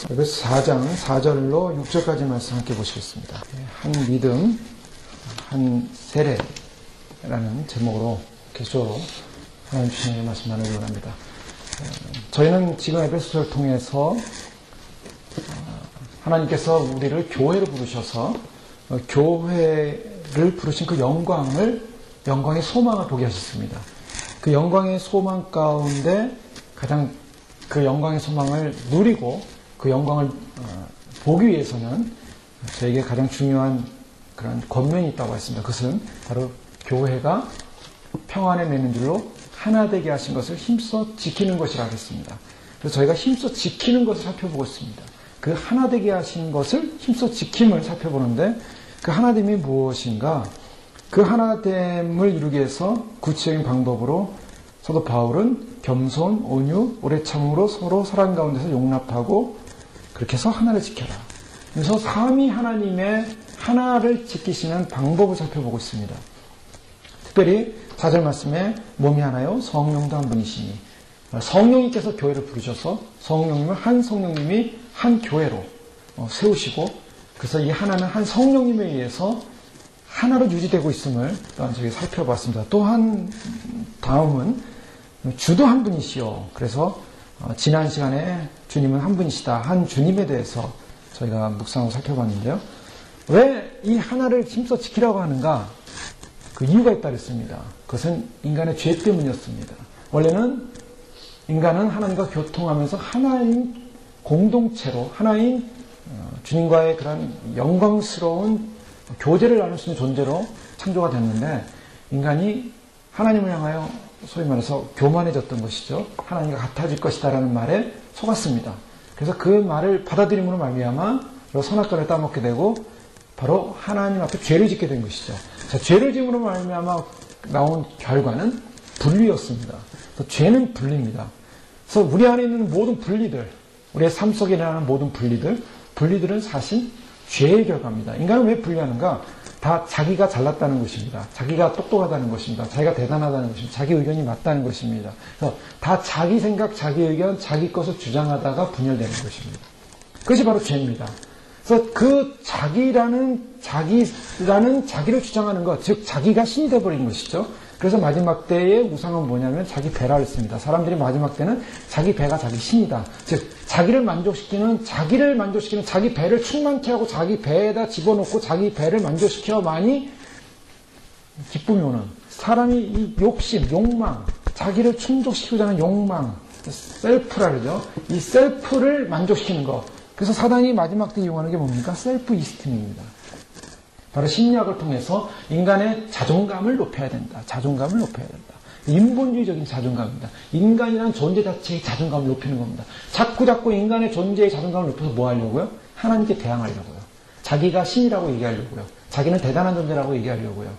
에베소 4장 4절로 6절까지 말씀 함께 보시겠습니다. 한 믿음, 한 세례라는 제목으로 계속으로 하나님 주님의 말씀 나누기 원합니다. 저희는 지금 에베소서를 통해서 하나님께서 우리를 교회로 부르셔서 교회를 부르신 그 영광의 소망을 보게 하셨습니다. 그 영광의 소망 가운데 가장 그 영광의 소망을 누리고 그 영광을 보기 위해서는 저에게 가장 중요한 그런 권면이 있다고 했습니다. 그것은 바로 교회가 평안에 매는 줄로 하나 되게 하신 것을 힘써 지키는 것이라 하겠습니다. 그래서 저희가 힘써 지키는 것을 살펴보고 있습니다. 그 하나 되게 하신 것을 힘써 지킴을 살펴보는데 그 하나됨이 무엇인가? 그 하나됨을 이루기 위해서 구체적인 방법으로 사도 바울은 겸손, 온유, 오래 참음으로 서로 사랑 가운데서 용납하고 그렇게 해서 하나를 지켜라. 그래서 삼위 하나님의 하나를 지키시는 방법을 살펴보고 있습니다. 특별히 4절 말씀에 몸이 하나요? 성령도 한 분이시니 성령님께서 교회를 부르셔서 성령님을 한 성령님이 한 교회로 세우시고 그래서 이 하나는 한 성령님에 의해서 하나로 유지되고 있음을 또한 저희 살펴봤습니다. 또한 다음은 주도 한 분이시요. 그래서 지난 시간에 주님은 한 분이시다. 한 주님에 대해서 저희가 묵상하고 살펴봤는데요. 왜 이 하나를 힘써 지키라고 하는가? 그 이유가 있다 그랬습니다. 그것은 인간의 죄 때문이었습니다. 원래는 인간은 하나님과 교통하면서 하나인 공동체로 하나인 주님과의 그런 영광스러운 교제를 나눌 수 있는 존재로 창조가 됐는데 인간이 하나님을 향하여 소위 말해서 교만해졌던 것이죠. 하나님과 같아질 것이다라는 말에 속았습니다. 그래서 그 말을 받아들임으로 말미암아 선악과를 따먹게 되고 바로 하나님 앞에 죄를 짓게 된 것이죠. 자, 죄를 지음으로 말미암아 나온 결과는 분리였습니다. 죄는 분리입니다. 그래서 우리 안에 있는 모든 분리들, 우리의 삶 속에 일어나는 모든 분리들은 사실 죄의 결과입니다. 인간은 왜 분리하는가? 다 자기가 잘났다는 것입니다. 자기가 똑똑하다는 것입니다. 자기가 대단하다는 것입니다. 자기 의견이 맞다는 것입니다. 그래서 다 자기 생각, 자기 의견, 자기 것을 주장하다가 분열되는 것입니다. 그것이 바로 죄입니다. 그래서 그 자기를 주장하는 것, 즉 자기가 신이 되어버린 것이죠. 그래서 마지막 때의 우상은 뭐냐면 자기 배라를 씁니다. 사람들이 마지막 때는 자기 배가 자기 신이다. 즉 자기를 만족시키는 자기 배를 충만케 하고 자기 배에다 집어넣고 자기 배를 만족시켜만이 기쁨이 오는 사람이 이 욕심, 욕망, 자기를 충족시키고자 하는 욕망, 셀프라 그러죠. 이 셀프를 만족시키는 것. 그래서 사단이 마지막 때 이용하는 게 뭡니까? 셀프 이스팀입니다. 바로 심리학을 통해서 인간의 자존감을 높여야 된다. 자존감을 높여야 된다. 인본주의적인 자존감입니다. 인간이라는 존재 자체의 자존감을 높이는 겁니다. 자꾸 인간의 존재의 자존감을 높여서 뭐 하려고요? 하나님께 대항하려고요. 자기가 신이라고 얘기하려고요. 자기는 대단한 존재라고 얘기하려고요.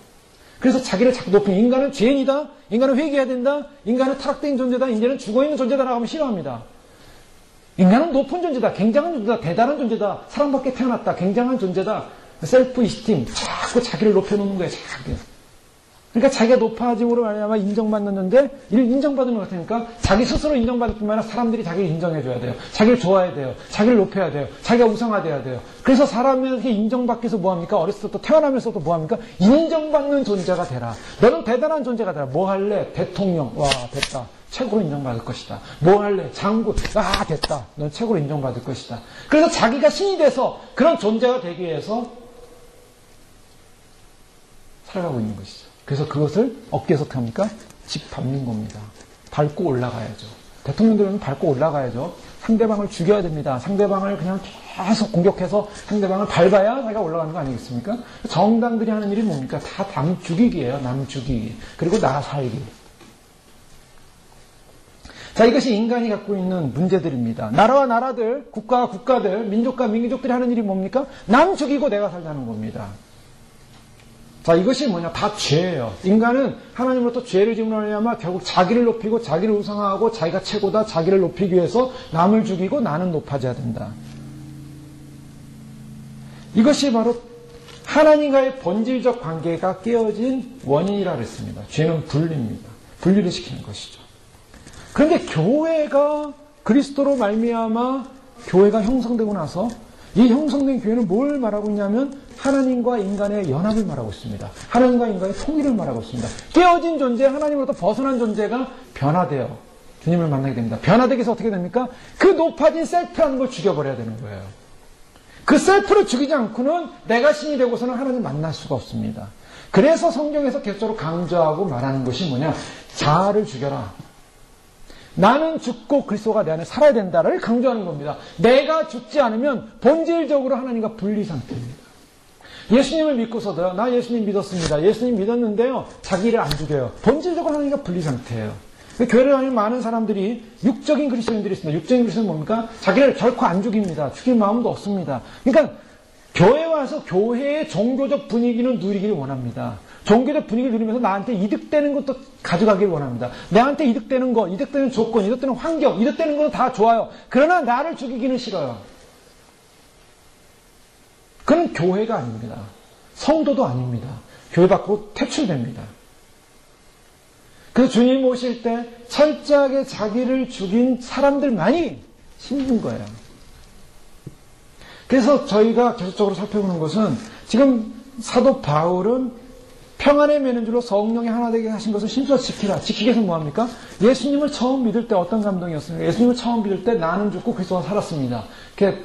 그래서 자기를 자꾸 높이는 인간은 죄인이다. 인간은 회개해야 된다. 인간은 타락된 존재다. 이제는 죽어있는 존재다라고 하면 싫어합니다. 인간은 높은 존재다. 굉장한 존재다. 대단한 존재다. 사랑받게 태어났다. 굉장한 존재다. 셀프 이스팀, 자꾸 자기를 높여놓는 거예요. 그러니까 자기가 높아짐으로 말미암아 인정받는 존재, 이를 인정받는 것 같으니까 자기 스스로 인정받을 뿐만 아니라 사람들이 자기를 인정해줘야 돼요. 자기를 좋아해야 돼요. 자기를 높여야 돼요. 자기가 우상화돼야 돼요. 그래서 사람에게 인정받기 위해서 뭐합니까? 어렸을 때부터 태어나면서도 뭐합니까? 인정받는 존재가 되라. 너는 대단한 존재가 되라. 뭐 할래? 대통령. 와, 됐다. 최고로 인정받을 것이다. 뭐 할래? 장군. 아, 됐다. 넌 최고로 인정받을 것이다. 그래서 자기가 신이 돼서 그런 존재가 되기 위해서 살아가고 있는 것이죠. 그래서 그것을 어깨에서 어떻게 합니까? 집 밟는 겁니다. 밟고 올라가야죠. 대통령들은 밟고 올라가야죠. 상대방을 죽여야 됩니다. 상대방을 그냥 계속 공격해서 상대방을 밟아야 자기가 올라가는 거 아니겠습니까? 정당들이 하는 일이 뭡니까? 다 남 죽이기예요. 남 죽이기. 그리고 나 살기. 자, 이것이 인간이 갖고 있는 문제들입니다. 나라와 나라들, 국가와 국가들, 민족과 민족들이 하는 일이 뭡니까? 남 죽이고 내가 살자는 겁니다. 자, 이것이 뭐냐? 다 죄예요. 인간은 하나님으로부터 죄를 지음으로 말미암아 결국 자기를 높이고 자기를 우상화하고 자기가 최고다, 자기를 높이기 위해서 남을 죽이고 나는 높아져야 된다. 이것이 바로 하나님과의 본질적 관계가 깨어진 원인이라 그랬습니다. 죄는 분리입니다. 분리를 시키는 것이죠. 그런데 교회가 그리스도로 말미암아 교회가 형성되고 나서 이 형성된 교회는 뭘 말하고 있냐면 하나님과 인간의 연합을 말하고 있습니다. 하나님과 인간의 통일을 말하고 있습니다. 깨어진 존재, 하나님으로부터 벗어난 존재가 변화되어 주님을 만나게 됩니다. 변화되기 위해서 어떻게 됩니까? 그 높아진 셀프라는 걸 죽여버려야 되는 거예요. 그 셀프를 죽이지 않고는 내가 신이 되고서는 하나님 만날 수가 없습니다. 그래서 성경에서 계속적으로 강조하고 말하는 것이 뭐냐? 자아를 죽여라. 나는 죽고 그리스도가 내 안에 살아야 된다를 강조하는 겁니다. 내가 죽지 않으면 본질적으로 하나님과 분리 상태입니다. 예수님을 믿고서도 나 예수님 믿었습니다. 예수님 믿었는데요. 자기를 안 죽여요. 본질적으로 하나님과 분리 상태예요. 교회를 다니는 많은 사람들이 육적인 그리스도인들이 있습니다. 육적인 그리스도인은 뭡니까? 자기를 결코 안 죽입니다. 죽일 마음도 없습니다. 그러니까 교회에 와서 교회의 종교적 분위기는 누리기를 원합니다. 종교적 분위기를 누리면서 나한테 이득되는 것도 가져가길 원합니다. 나한테 이득되는 것, 이득되는 조건, 이득되는 환경, 이득되는 것도 다 좋아요. 그러나 나를 죽이기는 싫어요. 그건 교회가 아닙니다. 성도도 아닙니다. 교회 밖으로 퇴출됩니다. 그래서 주님 오실 때 철저하게 자기를 죽인 사람들만이 힘든 거예요. 그래서 저희가 계속적으로 살펴보는 것은 지금 사도 바울은 평안의 매는 줄로 성령이 하나 되게 하신 것을 심수로 지키라. 지키기 위해서 뭐합니까? 예수님을 처음 믿을 때 어떤 감동이었습니까? 예수님을 처음 믿을 때 나는 죽고 그리스도가 살았습니다.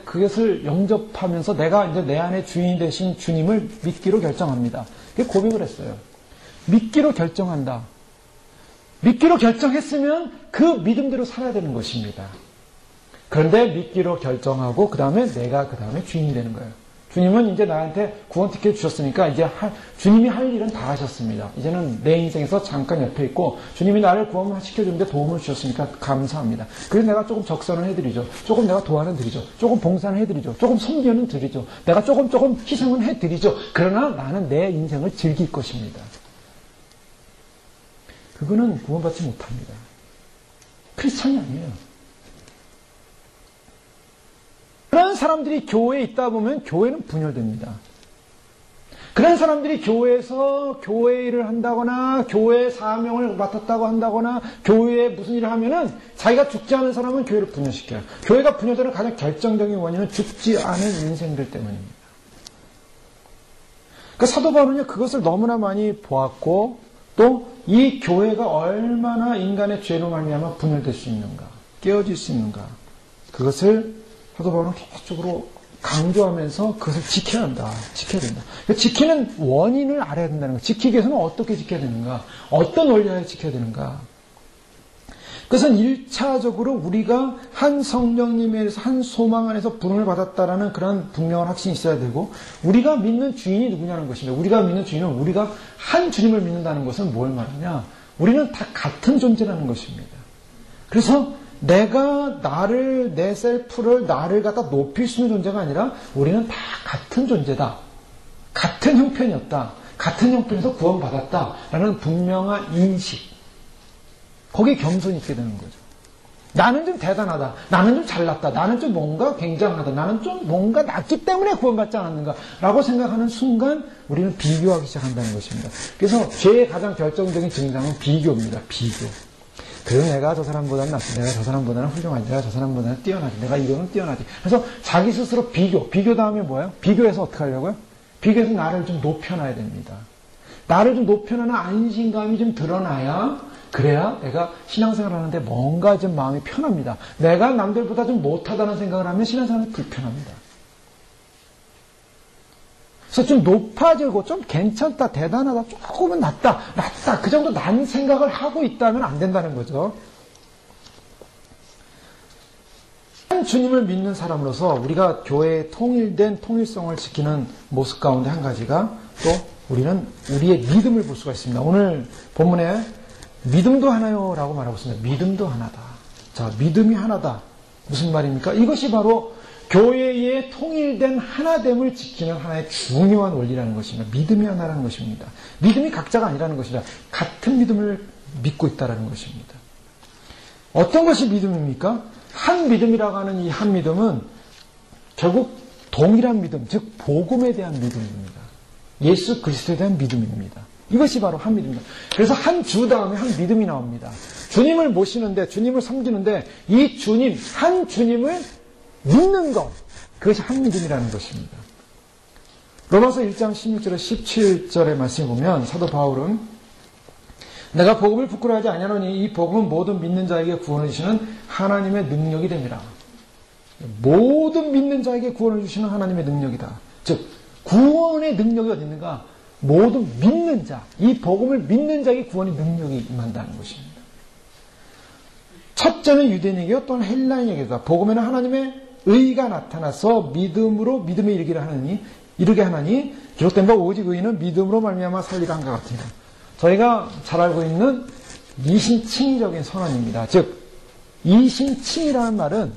그것을 영접하면서 내가 이제 내 안에 주인이 되신 주님을 믿기로 결정합니다. 그게 고백을 했어요. 믿기로 결정한다. 믿기로 결정했으면 그 믿음대로 살아야 되는 것입니다. 그런데 믿기로 결정하고 그 다음에 내가 그 다음에 주인이 되는 거예요. 주님은 이제 나한테 구원 티켓 주셨으니까 이제 주님이 할 일은 다 하셨습니다. 이제는 내 인생에서 잠깐 옆에 있고 주님이 나를 구원시켜주는데 도움을 주셨으니까 감사합니다. 그래서 내가 조금 적선을 해드리죠. 조금 내가 도와는 드리죠. 조금 봉사는 해드리죠. 조금 섬기는 드리죠. 내가 조금 희생은 해드리죠. 그러나 나는 내 인생을 즐길 것입니다. 그거는 구원받지 못합니다. 크리스찬이 아니에요. 그런 사람들이 교회에 있다 보면 교회는 분열됩니다. 그런 사람들이 교회에서 교회 일을 한다거나 교회 사명을 맡았다고 한다거나 교회에 무슨 일을 하면은 자기가 죽지 않은 사람은 교회를 분열시켜요. 교회가 분열되는 가장 결정적인 원인은 죽지 않은 인생들 때문입니다. 그러니까 사도 바울은요 그것을 너무나 많이 보았고 또 이 교회가 얼마나 인간의 죄로 말미암아 분열될 수 있는가, 깨어질 수 있는가, 그것을 사도 바울은 계속적으로 강조하면서 그것을 지켜야 한다. 지켜야 된다. 그러니까 지키는 원인을 알아야 된다는 거예요. 지키기 위해서는 어떻게 지켜야 되는가, 어떤 원리하에 지켜야 되는가. 그것은 1차적으로 우리가 한 성령님에서 한 소망 안에서 부름을 받았다라는 그런 분명한 확신이 있어야 되고, 우리가 믿는 주인이 누구냐는 것입니다. 우리가 믿는 주인은 우리가 한 주님을 믿는다는 것은 뭘 말하냐? 우리는 다 같은 존재라는 것입니다. 그래서 내가 나를, 내 셀프를, 나를 갖다 높일 수 있는 존재가 아니라 우리는 다 같은 존재다. 같은 형편이었다. 같은 형편에서 구원받았다라는 분명한 인식. 거기에 겸손이 있게 되는 거죠. 나는 좀 대단하다. 나는 좀 잘났다. 나는 좀 뭔가 굉장하다. 나는 좀 뭔가 낫기 때문에 구원받지 않았는가 라고 생각하는 순간 우리는 비교하기 시작한다는 것입니다. 그래서 죄의 가장 결정적인 증상은 비교입니다. 비교. 그래서 내가 저 사람보다는 낫지. 내가 저 사람보다는 훌륭하지. 내가 저 사람보다는 뛰어나지. 내가 이거는 뛰어나지. 그래서 자기 스스로 비교. 비교 다음에 뭐예요? 비교해서 어떻게 하려고요? 비교해서 나를 좀 높여놔야 됩니다. 나를 좀 높여놔야 안심감이 좀 드러나야 그래야 내가 신앙생활 하는데 뭔가 좀 마음이 편합니다. 내가 남들보다 좀 못하다는 생각을 하면 신앙생활이 불편합니다. 그래서 좀 높아지고 좀 괜찮다, 대단하다, 조금은 낫다, 그 정도 난 생각을 하고 있다면 안 된다는 거죠. 한 주님을 믿는 사람으로서 우리가 교회의 통일된 통일성을 지키는 모습 가운데 한 가지가 또 우리는 우리의 믿음을 볼 수가 있습니다. 오늘 본문에 믿음도 하나요? 라고 말하고 있습니다. 믿음도 하나다. 자, 믿음이 하나다. 무슨 말입니까? 이것이 바로 교회의 통일된 하나됨을 지키는 하나의 중요한 원리라는 것입니다. 믿음이 하나라는 것입니다. 믿음이 각자가 아니라는 것입니다. 같은 믿음을 믿고 있다는 것입니다. 어떤 것이 믿음입니까? 한 믿음이라고 하는 이 한 믿음은 결국 동일한 믿음, 즉 복음에 대한 믿음입니다. 예수 그리스도에 대한 믿음입니다. 이것이 바로 한 믿음입니다. 그래서 한 주 다음에 한 믿음이 나옵니다. 주님을 모시는데, 주님을 섬기는데 이 주님, 한 주님을 믿는 것, 그것이 한 믿음이라는 것입니다. 로마서 1장 16절에 17절의 말씀을 보면 사도 바울은 내가 복음을 부끄러워하지 아니하노니 이 복음은 모든 믿는 자에게 구원을 주시는 하나님의 능력이 됩니다. 모든 믿는 자에게 구원을 주시는 하나님의 능력이다. 즉 구원의 능력이 어디 있는가? 모든 믿는 자, 이 복음을 믿는 자에게 구원의 능력이 임한다는 것입니다. 첫째는 유대인에게요, 또한 헬라인에게가 복음에는 하나님의 의가 나타나서 믿음에 이르게 하나니 기록된 바 오직 의인은 믿음으로 말미암아 살리라 한것 같으니라. 저희가 잘 알고 있는 이신칭의적인 선언입니다. 즉 이신칭이라는 말은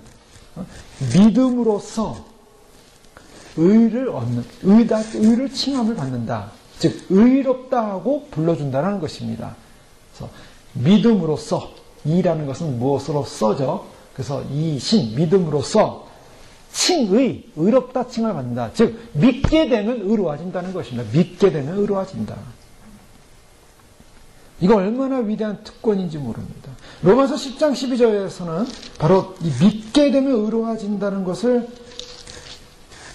믿음으로써 의를 얻는, 의를 칭함을 받는다. 즉 의롭다 하고 불러준다는 것입니다. 그래서 믿음으로써, 이라는 것은 무엇으로써죠? 그래서 이신, 믿음으로써 의롭다 칭을 받는다. 즉 믿게 되면 의로워진다는 것입니다. 믿게 되면 의로워진다. 이거 얼마나 위대한 특권인지 모릅니다. 로마서 10장 12절에서는 바로 이 믿게 되면 의로워진다는 것을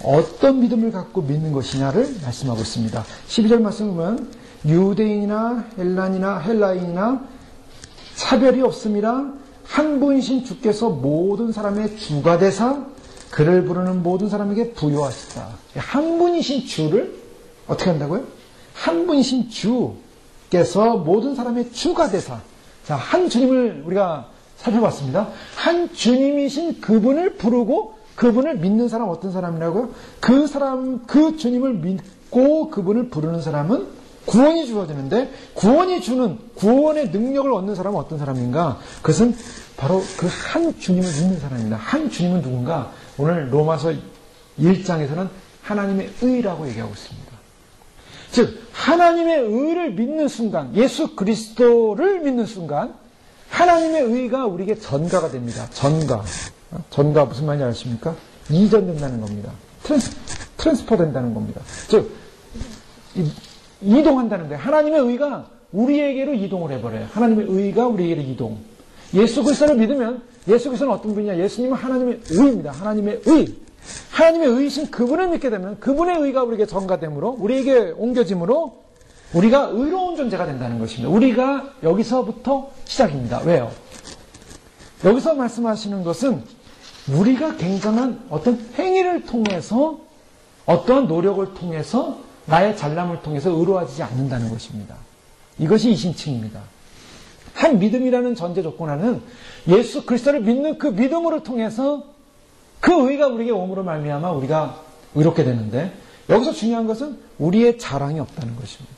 어떤 믿음을 갖고 믿는 것이냐를 말씀하고 있습니다. 12절 말씀 보면 유대인이나 헬라인이나 차별이 없음이라 한 분이신 주께서 모든 사람의 주가 되사 그를 부르는 모든 사람에게 부여하시다. 한 분이신 주를 어떻게 한다고요? 한 분이신 주께서 모든 사람의 주가 되사. 자, 한 주님을 우리가 살펴봤습니다. 한 주님이신 그분을 부르고 그분을 믿는 사람 어떤 사람이라고요? 그 주님을 믿고 그분을 부르는 사람은 구원이 주어지는데 구원이 주는 구원의 능력을 얻는 사람은 어떤 사람인가? 그것은 바로 그 한 주님을 믿는 사람입니다. 한 주님은 누군가? 오늘 로마서 1장에서는 하나님의 의라고 얘기하고 있습니다. 즉 하나님의 의를 믿는 순간, 예수 그리스도를 믿는 순간 하나님의 의가 우리에게 전가가 됩니다. 전가 무슨 말인지 아십니까? 이전된다는 겁니다. 트랜스퍼 된다는 겁니다. 즉 이동한다는 거예요. 하나님의 의가 우리에게로 이동을 해버려요. 하나님의 의가 우리에게로 이동. 예수 그리스도를 믿으면 예수 그리스도는 어떤 분이냐? 예수님은 하나님의 의입니다. 하나님의 의. 하나님의 의이신 그분을 믿게 되면 그분의 의가 우리에게 전가됨으로 우리에게 옮겨짐으로 우리가 의로운 존재가 된다는 것입니다. 우리가 여기서부터 시작입니다. 왜요? 여기서 말씀하시는 것은 우리가 굉장한 어떤 행위를 통해서 어떠한 노력을 통해서 나의 잘남을 통해서 의로워지지 않는다는 것입니다. 이것이 이신칭입니다. 한 믿음이라는 전제 조건 안에는 예수 그리스도를 믿는 그 믿음으로 통해서 그 의가 우리에게 오므로 말미암아 우리가 의롭게 되는데 여기서 중요한 것은 우리의 자랑이 없다는 것입니다.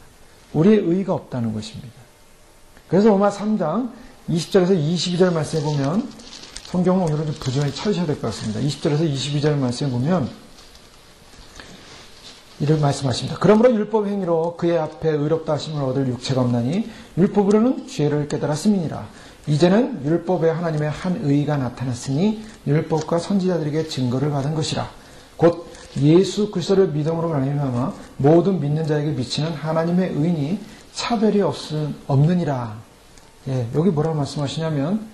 우리의 의가 없다는 것입니다. 그래서 로마 3장 20절에서 22절 말씀에 보면 성경은 오늘은 좀 부지런히 찾으셔야 될 것 같습니다. 20절에서 22절 말씀에 보면 이를 말씀하십니다. 그러므로 율법 행위로 그의 앞에 의롭다 하심을 얻을 육체가 없나니 율법으로는 죄를 깨달았음이니라. 이제는 율법에 하나님의 한 의가 나타났으니 율법과 선지자들에게 증거를 받은 것이라. 곧 예수 그리스도를 믿음으로 말미암아 모든 믿는 자에게 미치는 하나님의 의니 차별이 없느니라. 예, 여기 뭐라고 말씀하시냐면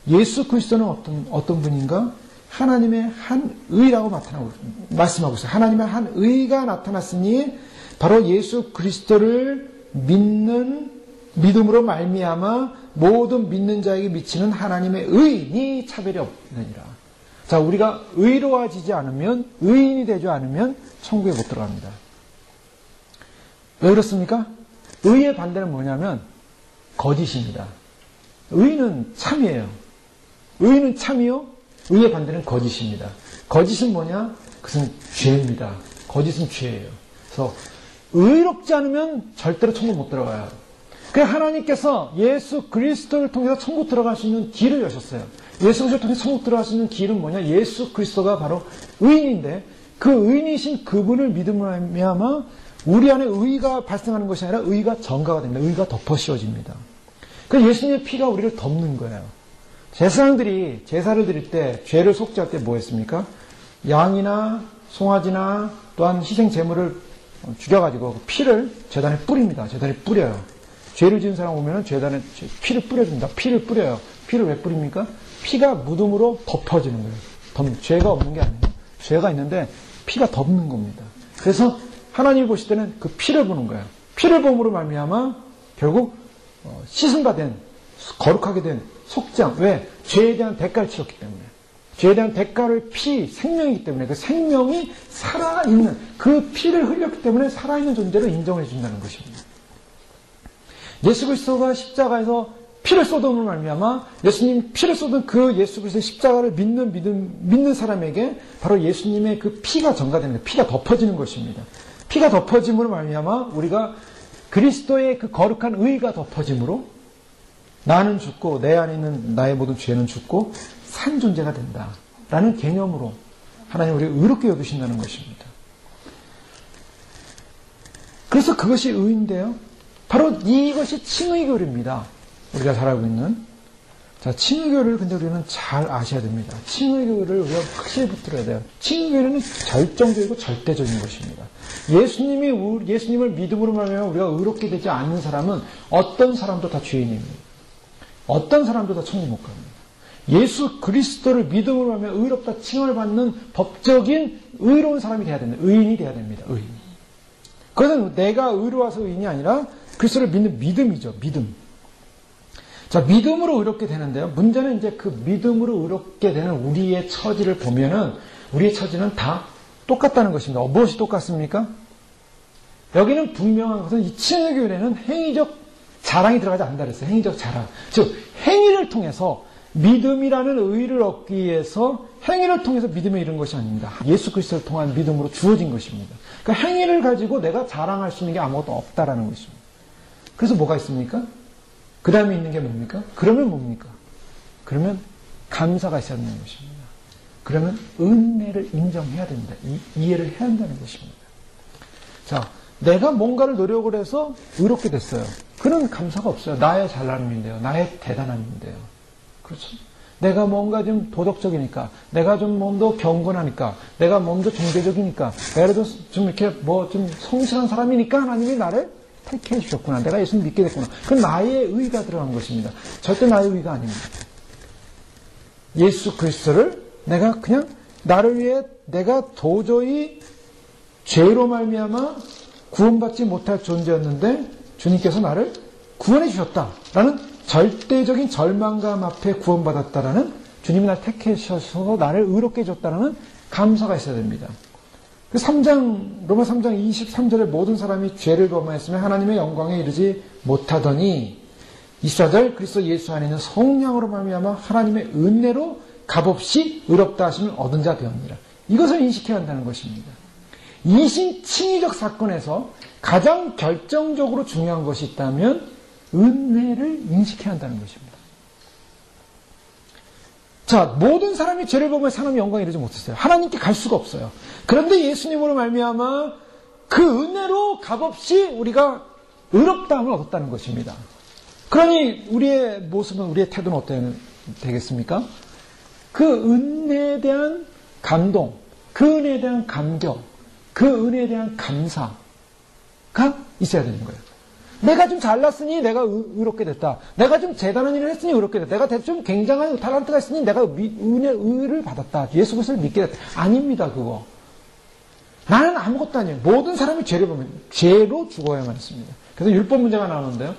예수 그리스도는 어떤 분인가? 하나님의 한 의라고 말씀하고 있어요. 하나님의 한 의가 나타났으니 바로 예수 그리스도를 믿음으로 말미암아 모든 믿는 자에게 미치는 하나님의 의니 차별이 없느니라. 자, 우리가 의로워지지 않으면, 의인이 되지 않으면 천국에 못 들어갑니다. 왜 그렇습니까? 의의 반대는 뭐냐면 거짓입니다. 의는 참이에요. 의는 참이요. 의의 반대는 거짓입니다. 거짓은 뭐냐? 그것은 죄입니다. 거짓은 죄예요. 그래서 의롭지 않으면 절대로 천국 못 들어가요. 그래서 하나님께서 예수 그리스도를 통해서 천국 들어갈 수 있는 길을 여셨어요. 예수 그리스도를 통해서 천국 들어갈 수 있는 길은 뭐냐? 예수 그리스도가 바로 의인인데 그 의인이신 그분을 믿음으로 말미암아 우리 안에 의가 발생하는 것이 아니라 의가 전가가 됩니다. 의가 덮어 씌워집니다. 그래서 예수님의 피가 우리를 덮는 거예요. 제사장들이 제사를 드릴 때 죄를 속죄할 때 뭐 했습니까? 양이나 송아지나 또한 희생 제물을 죽여가지고 피를 제단에 뿌립니다. 제단에 뿌려요. 죄를 지은 사람 오면은 제단에 피를 뿌려줍니다. 피를 뿌려요. 피를 왜 뿌립니까? 피가 무덤으로 덮어지는 거예요. 죄가 없는 게 아니에요. 죄가 있는데 피가 덮는 겁니다. 그래서 하나님이 보실 때는 그 피를 보는 거예요. 피를 봄으로 말미암아 결국 씻음 받은 거룩하게 된 속장. 왜? 죄에 대한 대가를 치렀기 때문에. 죄에 대한 대가를 생명이기 때문에 그 생명이 살아있는 그 피를 흘렸기 때문에 살아있는 존재로 인정해 준다는 것입니다. 예수 그리스도가 십자가에서 피를 쏟음으로 말미암아 예수님 피를 쏟은 그 예수 그리스도의 십자가를 믿는 사람에게 바로 예수님의 그 피가 전가되는 거예요. 피가 덮어지는 것입니다. 피가 덮어짐으로 말미암아 우리가 그리스도의 그 거룩한 의가 덮어짐으로 나는 죽고 내 안에 있는 나의 모든 죄는 죽고 산 존재가 된다라는 개념으로 하나님 우리를 의롭게 여기신다는 것입니다. 그래서 그것이 의인데요. 바로 이것이 칭의교리입니다. 우리가 잘 알고 있는. 자, 칭의교리를 근데 우리는 잘 아셔야 됩니다. 칭의교리를 우리가 확실히 붙들어야 돼요. 칭의교리는 절정적이고 절대적인 것입니다. 예수님을 믿음으로 말하면 우리가 의롭게 되지 않는 사람은 어떤 사람도 다 죄인입니다. 어떤 사람도 다 천국 못 갑니다. 예수 그리스도를 믿음으로 하면 의롭다 칭을 받는 법적인 의로운 사람이 돼야 됩니다. 의인이 돼야 됩니다. 의인. 그것은 내가 의로워서 의인이 아니라 그리스도를 믿는 믿음이죠. 믿음. 자, 믿음으로 의롭게 되는데요. 문제는 이제 그 믿음으로 의롭게 되는 우리의 처지를 보면은 우리의 처지는 다 똑같다는 것입니다. 무엇이 똑같습니까? 여기는 분명한 것은 이 칭의교회는 행위적 자랑이 들어가지 않는다 그랬어요. 행위적 자랑. 즉 행위를 통해서 믿음이라는 의의를 얻기 위해서 행위를 통해서 믿음에 이른 것이 아닙니다. 예수 그리스도를 통한 믿음으로 주어진 것입니다. 그러니까 행위를 가지고 내가 자랑할 수 있는 게 아무것도 없다라는 것입니다. 그래서 뭐가 있습니까? 그 다음에 있는 게 뭡니까? 그러면 뭡니까? 그러면 감사가 있어야 하는 것입니다. 그러면 은혜를 인정해야 됩니다. 이해를 해야 한다는 것입니다. 자, 내가 뭔가를 노력을 해서 의롭게 됐어요. 그런 감사가 없어요. 나의 잘남인데요. 나의 대단함인데요. 그렇죠? 내가 뭔가 좀 도덕적이니까, 내가 좀 몸도 경건하니까, 내가 몸도 종교적이니까, 내가 좀 이렇게 좀 성실한 사람이니까 하나님이 나를 택해 주셨구나. 내가 예수님 믿게 됐구나. 그건 나의 의가 들어간 것입니다. 절대 나의 의가 아닙니다. 예수 그리스도를 내가 그냥 나를 위해 내가 도저히 죄로 말미암아 구원받지 못할 존재였는데 주님께서 나를 구원해 주셨다라는 절대적인 절망감 앞에 구원받았다라는 주님이 나를 택해 주셔서 나를 의롭게 해줬다라는 감사가 있어야 됩니다. 그 로마 3장 23절에 모든 사람이 죄를 범하였으면 하나님의 영광에 이르지 못하더니 24절 그리스도 예수 안에 있는 성령으로 말미암아 하나님의 은혜로 값없이 의롭다 하심을 얻은 자 되었느니라. 이것을 인식해야 한다는 것입니다. 이신칭의적 사건에서 가장 결정적으로 중요한 것이 있다면 은혜를 인식해야 한다는 것입니다. 자, 모든 사람이 죄를 범하여 하나님의 영광에 이르지 못했어요. 하나님께 갈 수가 없어요. 그런데 예수님으로 말미암아 그 은혜로 값없이 우리가 의롭다함을 얻었다는 것입니다. 그러니 우리의 모습은, 우리의 태도는 어떻게 되겠습니까? 그 은혜에 대한 감동, 그 은혜에 대한 감격, 그 은혜에 대한 감사가 있어야 되는 거예요. 내가 좀 잘났으니 내가 의롭게 됐다. 내가 좀 대단한 일을 했으니 의롭게 됐다. 내가 좀 굉장한 탤런트가 있으니 내가 의를 받았다. 예수 그리스도를 믿게 됐다. 아닙니다, 그거. 나는 아무것도 아니에요. 모든 사람이 죄를 보면 죄로 죽어야만 했습니다. 그래서 율법 문제가 나오는데요.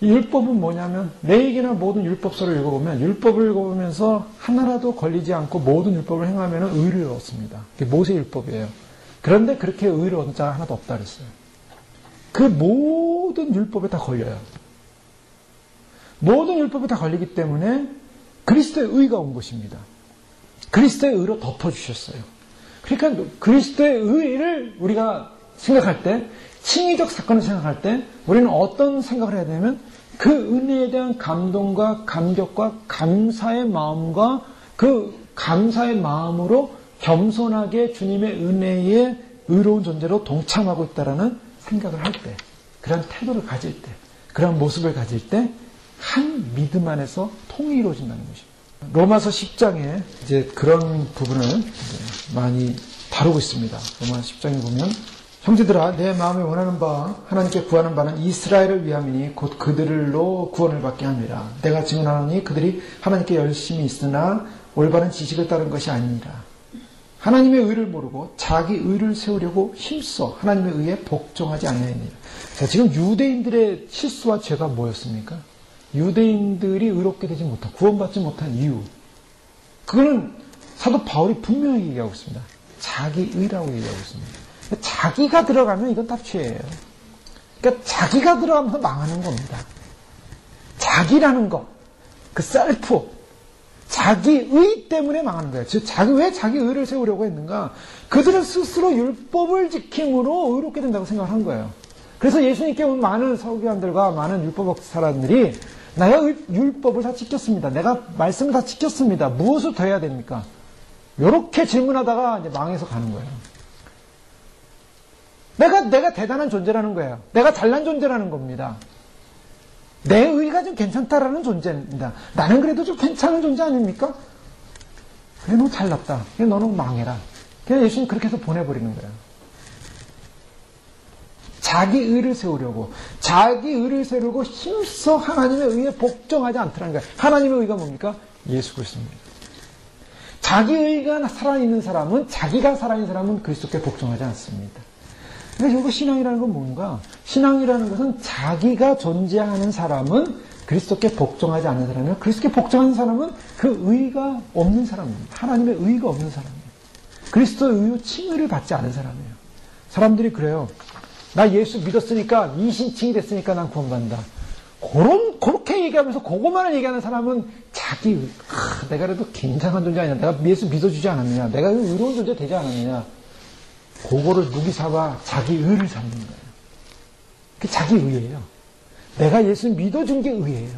이 율법은 뭐냐면 레위기나 모든 율법서를 읽어보면 율법을 읽어보면서 하나라도 걸리지 않고 모든 율법을 행하면 의를 얻습니다. 그게 모세 율법이에요. 그런데 그렇게 의를 얻는 자가 하나도 없다 그랬어요. 그 모든 율법에 다 걸려요. 모든 율법에 다 걸리기 때문에 그리스도의 의가 온 것입니다. 그리스도의 의로 덮어주셨어요. 그러니까 그리스도의 의를 우리가 생각할 때, 칭의적 사건을 생각할 때 우리는 어떤 생각을 해야 되냐면 그 은혜에 대한 감동과 감격과 감사의 마음과 그 감사의 마음으로 겸손하게 주님의 은혜에 의로운 존재로 동참하고 있다라는 생각을 할 때, 그런 태도를 가질 때, 그런 모습을 가질 때 한 믿음 안에서 통일이 이루어진다는 것입니다. 로마서 10장에 이제 그런 부분을 많이 다루고 있습니다. 로마서 10장에 보면 형제들아 내 마음에 원하는 바 하나님께 구하는 바는 이스라엘을 위함이니 곧 그들로 구원을 받게 함이라. 내가 증언하노니 그들이 하나님께 열심히 있으나 올바른 지식을 따른 것이 아니니라. 하나님의 의를 모르고 자기 의를 세우려고 힘써 하나님의 의에 복종하지 아니하니라. 자, 지금 유대인들의 실수와 죄가 뭐였습니까? 유대인들이 의롭게 되지 못한, 구원받지 못한 이유. 그거는 사도 바울이 분명히 얘기하고 있습니다. 자기 의라고 얘기하고 있습니다. 자기가 들어가면 이건 다 죄예요. 그러니까 자기가 들어가면서 망하는 겁니다. 자기라는 것, 그 셀프, 자기의 때문에 망하는 거예요. 즉, 왜 자기 의를 세우려고 했는가? 그들은 스스로 율법을 지킴으로 의롭게 된다고 생각한 거예요. 그래서 예수님께 온 많은 서기관들과 많은 율법 사람들이 내가 율법을 다 지켰습니다. 내가 말씀을 다 지켰습니다. 무엇을 더 해야 됩니까? 이렇게 질문하다가 이제 망해서 가는 거예요. 내가 대단한 존재라는 거예요. 내가 잘난 존재라는 겁니다. 내 의가 좀 괜찮다라는 존재입니다. 나는 그래도 좀 괜찮은 존재 아닙니까? 그래, 너 잘났다. 그래, 너는 망해라. 그냥 예수님 그렇게 해서 보내버리는 거예요. 자기 의를 세우려고, 자기 의를 세우고 힘써 하나님의 의에 복종하지 않더라는 거예요. 하나님의 의가 뭡니까? 예수 그리스도입니다. 자기 의가 살아있는 사람은, 자기가 살아있는 사람은 그리스도께 복종하지 않습니다. 그래서 이거 신앙이라는 건 뭔가? 신앙이라는 것은 자기가 존재하는 사람은 그리스도께 복종하지 않는 사람이고, 그리스도께 복종하는 사람은 그 의가 없는 사람입니다. 하나님의 의가 없는 사람이에요. 그리스도의 의로 칭의를 받지 않은 사람이에요. 사람들이 그래요. 나 예수 믿었으니까, 이신칭이 됐으니까 난 구원받는다. 그렇게 얘기하면서 그것만을 얘기하는 사람은 자기, 내가 그래도 굉장한 존재 아니냐. 내가 예수 믿어주지 않았느냐. 내가 의로운 존재 되지 않았느냐. 그거를 무기 삼아 자기 의를 삼는 거예요. 그게 자기 의예요. 내가 예수 믿어준 게 의예요.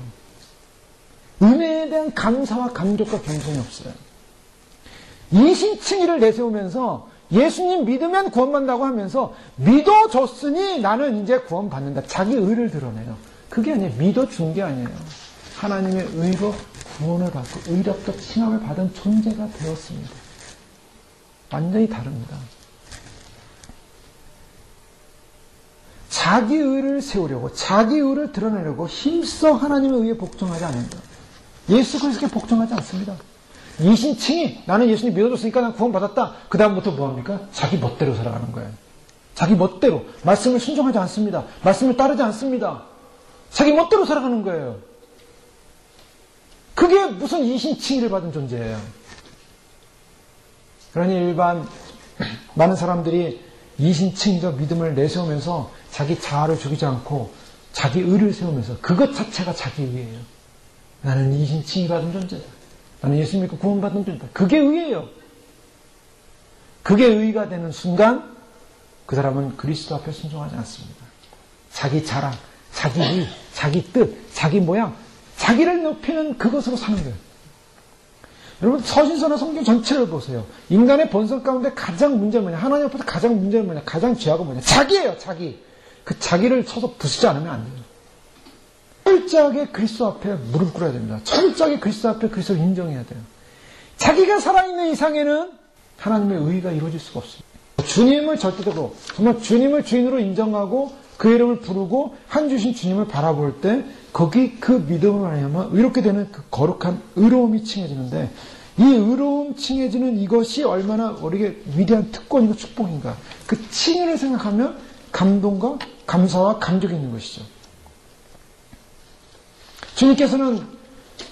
은혜에 대한 감사와 감격과 겸손이 없어요. 이신칭의를 내세우면서 예수님 믿으면 구원받는다고 하면서 믿어줬으니 나는 이제 구원받는다. 자기 의를 드러내요. 그게 아니에요. 믿어준 게 아니에요. 하나님의 의로 구원을 받고 의롭다 칭함을 받은 존재가 되었습니다. 완전히 다릅니다. 자기 의를 세우려고, 자기 의를 드러내려고 힘써 하나님의 의에 복종하지 않는다. 예수 그리스도께 복종하지 않습니다. 이신칭이 나는 예수님 믿어줬으니까 난 구원받았다. 그 다음부터 뭐합니까? 자기 멋대로 살아가는 거예요. 자기 멋대로. 말씀을 순종하지 않습니다. 말씀을 따르지 않습니다. 자기 멋대로 살아가는 거예요. 그게 무슨 이신칭의를 받은 존재예요. 그러니 일반 많은 사람들이 이신칭의적 믿음을 내세우면서 자기 자아를 죽이지 않고 자기 의를 세우면서 그것 자체가 자기 의예요. 나는 이신칭의 받은 존재다. 나는 예수 믿고 구원받은 존재다. 그게 의예요. 그게 의가 되는 순간 그 사람은 그리스도 앞에 순종하지 않습니다. 자기 자랑, 자기 의, 자기 뜻, 자기 모양, 자기를 높이는 그것으로 사는 거예요. 여러분 서신서나 성경 전체를 보세요. 인간의 본성 가운데 가장 문제는 뭐냐? 하나님 앞에서 가장 문제는 뭐냐? 가장 죄악은 뭐냐? 자기예요. 자기. 그 자기를 쳐서 부수지 않으면 안 돼요. 철저하게 그리스도 앞에 무릎 꿇어야 됩니다. 철저하게 그리스도 앞에 그리스도를 인정해야 돼요. 자기가 살아있는 이상에는 하나님의 의가 이루어질 수가 없습니다. 주님을 절대적으로 정말 주님을 주인으로 인정하고 그 이름을 부르고 한 주신 주님을 바라볼 때 거기 그 믿음을 말하면 의롭게 되는 그 거룩한 의로움이 칭해지는데 이 의로움 칭해지는 이것이 얼마나 우리에게 위대한 특권이고 축복인가. 그 칭의를 생각하면 감동과 감사와 감격이 있는 것이죠. 주님께서는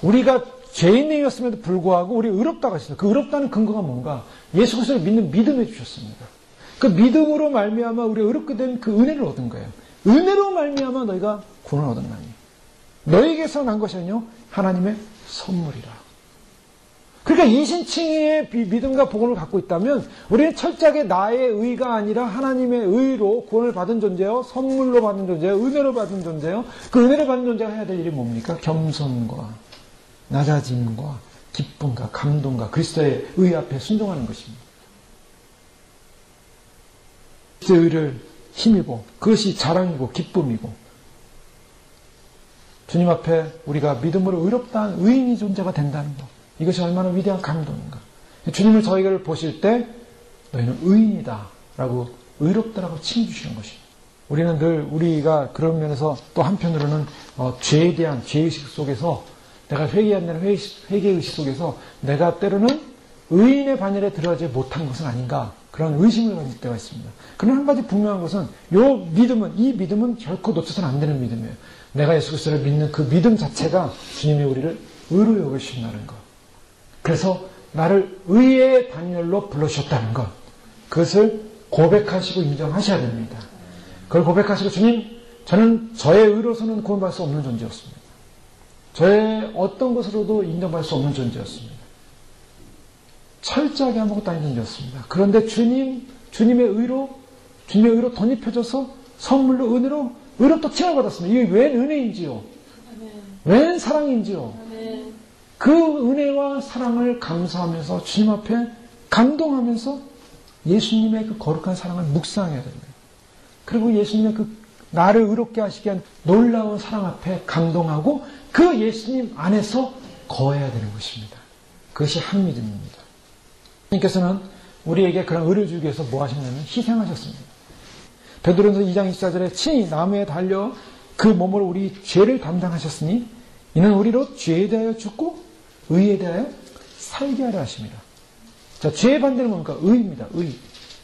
우리가 죄인이었음에도 불구하고 우리 의롭다고 하셨어요. 그 의롭다는 근거가 뭔가? 예수 그리스도를 믿는 믿음에 주셨습니다. 그 믿음으로 말미암아 우리가 의롭게 된 그 은혜를 얻은 거예요. 은혜로 말미암아 너희가 구원을 얻었나니 너희에게서 난 것이 아니요 하나님의 선물이라. 그러니까 이신칭의의 믿음과 복음을 갖고 있다면 우리는 철저하게 나의 의가 아니라 하나님의 의로 구원을 받은 존재요, 선물로 받은 존재요, 은혜로 받은 존재요. 그 은혜를 받은 존재가 해야 될 일이 뭡니까? 겸손과 낮아짐과 기쁨과 감동과 그리스도의 의 앞에 순종하는 것입니다. 그리스도의 의를 힘이고 그것이 자랑이고 기쁨이고 주님 앞에 우리가 믿음으로 의롭다는 의인이 존재가 된다는 것, 이것이 얼마나 위대한 감동인가. 주님을 저희를 보실 때 너희는 의인이다 라고 의롭다라고 칭해주시는 것입니다. 우리는 늘 우리가 그런 면에서 또 한편으로는 죄에 대한 죄의식 속에서 내가 회개한 데는 회개의식 속에서 내가 때로는 의인의 반열에 들어가지 못한 것은 아닌가 그런 의심을 가질 때가 있습니다. 그러나 한 가지 분명한 것은 이 믿음은 결코 놓쳐서는 안 되는 믿음이에요. 내가 예수 그리스도를 믿는 그 믿음 자체가 주님이 우리를 의로 여기신다는 것. 그래서 나를 의의 반열로 불러주셨다는 것. 그것을 고백하시고 인정하셔야 됩니다. 그걸 고백하시고 주님, 저는 저의 의로서는 구원받을 수 없는 존재였습니다. 저의 어떤 것으로도 인정받을 수 없는 존재였습니다. 철저하게 아무것도 아닌 존재였습니다. 그런데 주님의 의로 덧입혀져서 선물로 은혜로 또 칭함받았습니다. 이게 웬 은혜인지요? 웬 사랑인지요? 그 은혜와 사랑을 감사하면서 주님 앞에 감동하면서 예수님의 그 거룩한 사랑을 묵상해야 됩니다. 그리고 예수님의 그 나를 의롭게 하시기 위한 놀라운 사랑 앞에 감동하고 그 예수님 안에서 거해야 되는 것입니다. 그것이 한 믿음입니다. 주님께서는 우리에게 그런 의를 주기 위해서 뭐 하셨냐면 희생하셨습니다. 베드로전서 2장 24절에 친히 나무에 달려 그 몸으로 우리 죄를 담당하셨으니 이는 우리로 죄에 대하여 죽고 의에 대하여 살게 하려 하십니다. 자, 죄의 반대는 뭡니까? 의입니다. 의.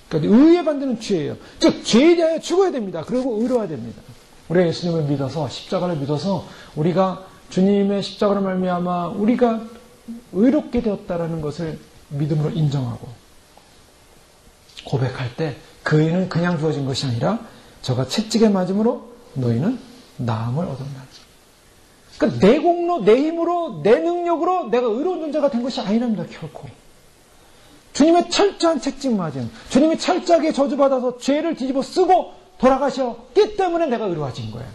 그러니까 의의 반대는 죄예요. 즉 죄에 대하여 죽어야 됩니다. 그리고 의로워야 됩니다. 우리가 예수님을 믿어서 십자가를 믿어서 우리가 주님의 십자가로 말미암아 우리가 의롭게 되었다라는 것을 믿음으로 인정하고 고백할 때 그 의는 그냥 주어진 것이 아니라 저가 채찍에 맞음으로 너희는 나음을 얻었나니. 그러니까 내 공로, 내 힘으로, 내 능력으로 내가 의로운 존재가 된 것이 아니랍니다. 결코. 주님의 철저한 채찍 맞음, 주님이 철저하게 저주받아서 죄를 뒤집어 쓰고 돌아가셨기 때문에 내가 의로워진 거예요.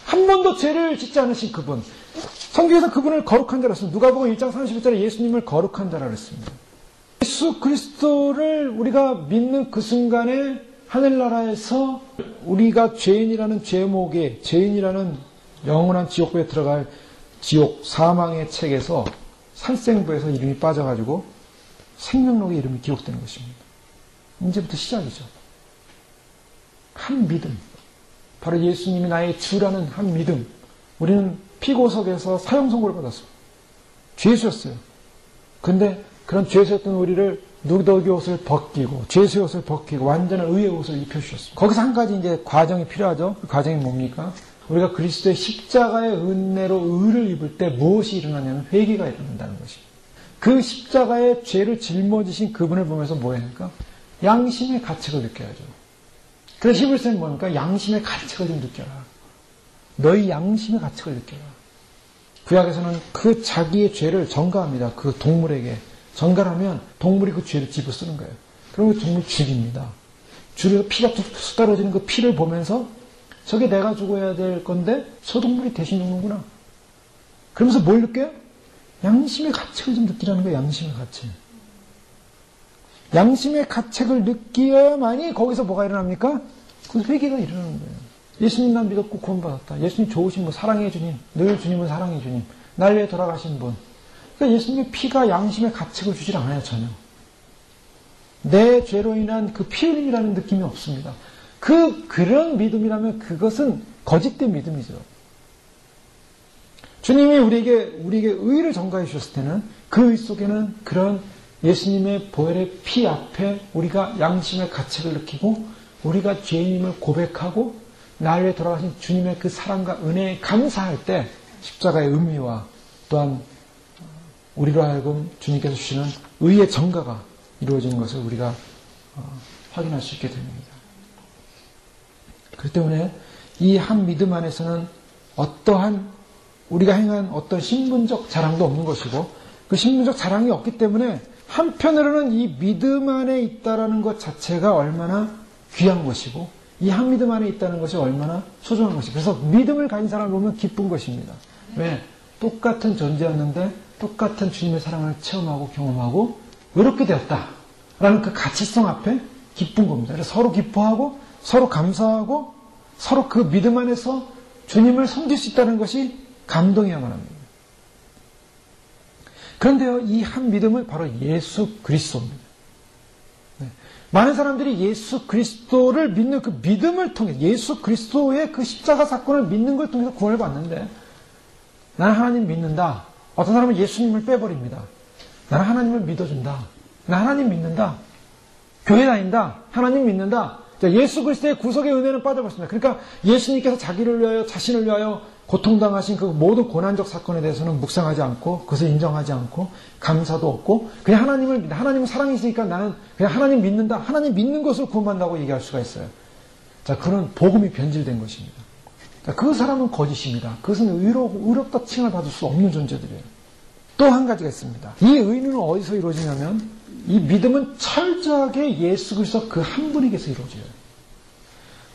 한 번도 죄를 짓지 않으신 그분. 성경에서 그분을 거룩한 자라 했습니다. 누가복음 1장 31절에 예수님을 거룩한 자라 그랬습니다. 예수 그리스도를 우리가 믿는 그 순간에 하늘나라에서 우리가 죄인이라는 죄목에, 죄인이라는 영원한 지옥부에 들어갈 지옥, 사망의 책에서 살생부에서 이름이 빠져가지고 생명록에 이름이 기록되는 것입니다. 이제부터 시작이죠. 한 믿음. 바로 예수님이 나의 주라는 한 믿음. 우리는 피고석에서 사형 선고를 받았어요. 죄수였어요. 근데 그런 죄수였던 우리를 누더기 옷을 벗기고 죄수의 옷을 벗기고 완전한 의의 옷을 입혀주셨습니다. 거기서 한 가지 이제 과정이 필요하죠. 그 과정이 뭡니까? 우리가 그리스도의 십자가의 은혜로 의를 입을 때 무엇이 일어나냐면 회개가 일어난다는 것입니다. 그 십자가의 죄를 짊어지신 그분을 보면서 뭐 해야 합니까? 양심의 가책을 느껴야죠. 그래서 히브리서는 뭡니까? 양심의 가책을 좀 느껴라. 너희 양심의 가책을 느껴라. 구약에서는 그 자기의 죄를 전가합니다. 그 동물에게. 전가하면 동물이 그 죄를 집어 쓰는 거예요. 그러면 그 동물 죽입니다. 죽여서 피가 툭툭 떨어지는 그 피를 보면서 저게 내가 죽어야 될 건데 저 동물이 대신 죽는구나. 그러면서 뭘 느껴요? 양심의 가책을 좀 느끼라는 거예요. 양심의 가책. 양심의 가책을 느끼어야만이 거기서 뭐가 일어납니까? 그 회개가 일어나는 거예요. 예수님 난 믿었고 구원받았다. 예수님 좋으신 분, 사랑의 주님, 늘 주님은 사랑의 주님, 날 위해 돌아가신 분. 그러니까 예수님의 피가 양심의 가책을 주질 않아요. 전혀. 내 죄로 인한 그 피 흘림이라는 느낌이 없습니다. 그런 믿음이라면 그것은 거짓된 믿음이죠. 주님이 우리에게 의를 전가해 주셨을 때는 그 의 속에는 그런 예수님의 보혈의 피 앞에 우리가 양심의 가책을 느끼고 우리가 죄인임을 고백하고 날 위해 돌아가신 주님의 그 사랑과 은혜에 감사할 때 십자가의 의미와 또한 우리로 하여금 주님께서 주시는 의의 전가가 이루어지는 것을 우리가 확인할 수 있게 됩니다. 그렇기 때문에 이 한 믿음 안에서는 어떠한 우리가 행한 어떤 신분적 자랑도 없는 것이고 그 신분적 자랑이 없기 때문에 한편으로는 이 믿음 안에 있다라는 것 자체가 얼마나 귀한 것이고 이 한 믿음 안에 있다는 것이 얼마나 소중한 것이고 그래서 믿음을 가진 사람을 보면 기쁜 것입니다. 왜? 똑같은 존재였는데 똑같은 주님의 사랑을 체험하고 경험하고 의롭게 되었다라는 그 가치성 앞에 기쁜 겁니다. 그래서 서로 기뻐하고 서로 감사하고 서로 그 믿음 안에서 주님을 섬길 수 있다는 것이 감동이야만 합니다. 그런데요, 이 한 믿음은 바로 예수 그리스도입니다. 네. 많은 사람들이 예수 그리스도를 믿는 그 믿음을 통해 예수 그리스도의 그 십자가 사건을 믿는 걸 통해서 구원을 받는데 나는 하나님 믿는다. 어떤 사람은 예수님을 빼버립니다. 나는 하나님을 믿어준다. 나 하나님 믿는다. 교회 다닌다. 하나님 믿는다. 자, 예수 그리스도의 구속의 은혜는 빠져버렸습니다. 그러니까 예수님께서 자기를 위하여, 자신을 위하여 고통당하신 그 모든 고난적 사건에 대해서는 묵상하지 않고, 그것을 인정하지 않고, 감사도 없고, 그냥 하나님을 믿는다. 하나님은 사랑이 있으니까 나는 그냥 하나님 믿는다. 하나님 믿는 것을 구원한다고 얘기할 수가 있어요. 자, 그런 복음이 변질된 것입니다. 자, 그 사람은 거짓입니다. 그것은 의롭다 칭을 받을 수 없는 존재들이에요. 또 한 가지가 있습니다. 이 의는 어디서 이루어지냐면, 이 믿음은 철저하게 예수 그리스도 그 한 분에게서 이루어져요.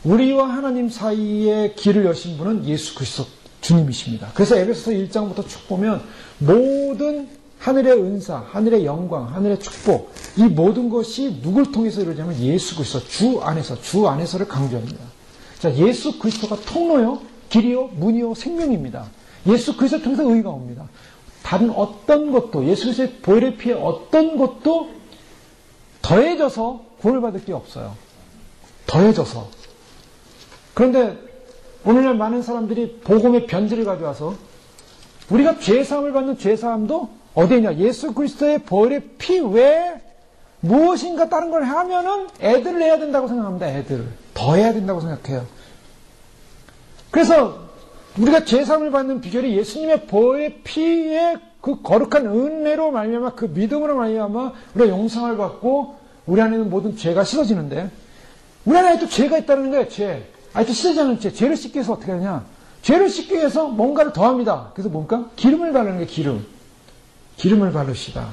우리와 하나님 사이에 길을 여신 분은 예수 그리스도 주님이십니다. 그래서 에베소서 1장부터 쭉 보면 모든 하늘의 은사, 하늘의 영광, 하늘의 축복, 이 모든 것이 누굴 통해서 이루어지냐면 예수 그리스도 주 안에서를 강조합니다. 자, 예수 그리스도가 통로요, 길이요, 문이요, 생명입니다. 예수 그리스도 통해서 의가 옵니다. 다른 어떤 것도, 예수 그리스도의 보혈의 피에 어떤 것도 더해져서 구원을 받을 게 없어요. 더해져서. 그런데 오늘날 많은 사람들이 복음의 변질을 가져와서 우리가 죄사함을 받는 죄사함도 어디에 있냐? 예수 그리스도의 보혈의 피 외에 무엇인가 다른 걸 하면은 애들을 해야 된다고 생각합니다. 애들을. 더 해야 된다고 생각해요. 그래서 우리가 죄사함을 받는 비결이 예수님의 보혈의 피의 그 거룩한 은혜로 말미암아 그 믿음으로 말미암아 우리가 용서를 받고 우리 안에는 모든 죄가 씻어지는데 우리 안에 또 죄가 있다는 거예요. 죄. 또 씻어지지 않은 죄를 씻기 위해서 어떻게 하냐? 죄를 씻기 위해서 뭔가를 더합니다. 그래서 뭡니까? 기름을 바르는 게 기름. 기름을 바르시다.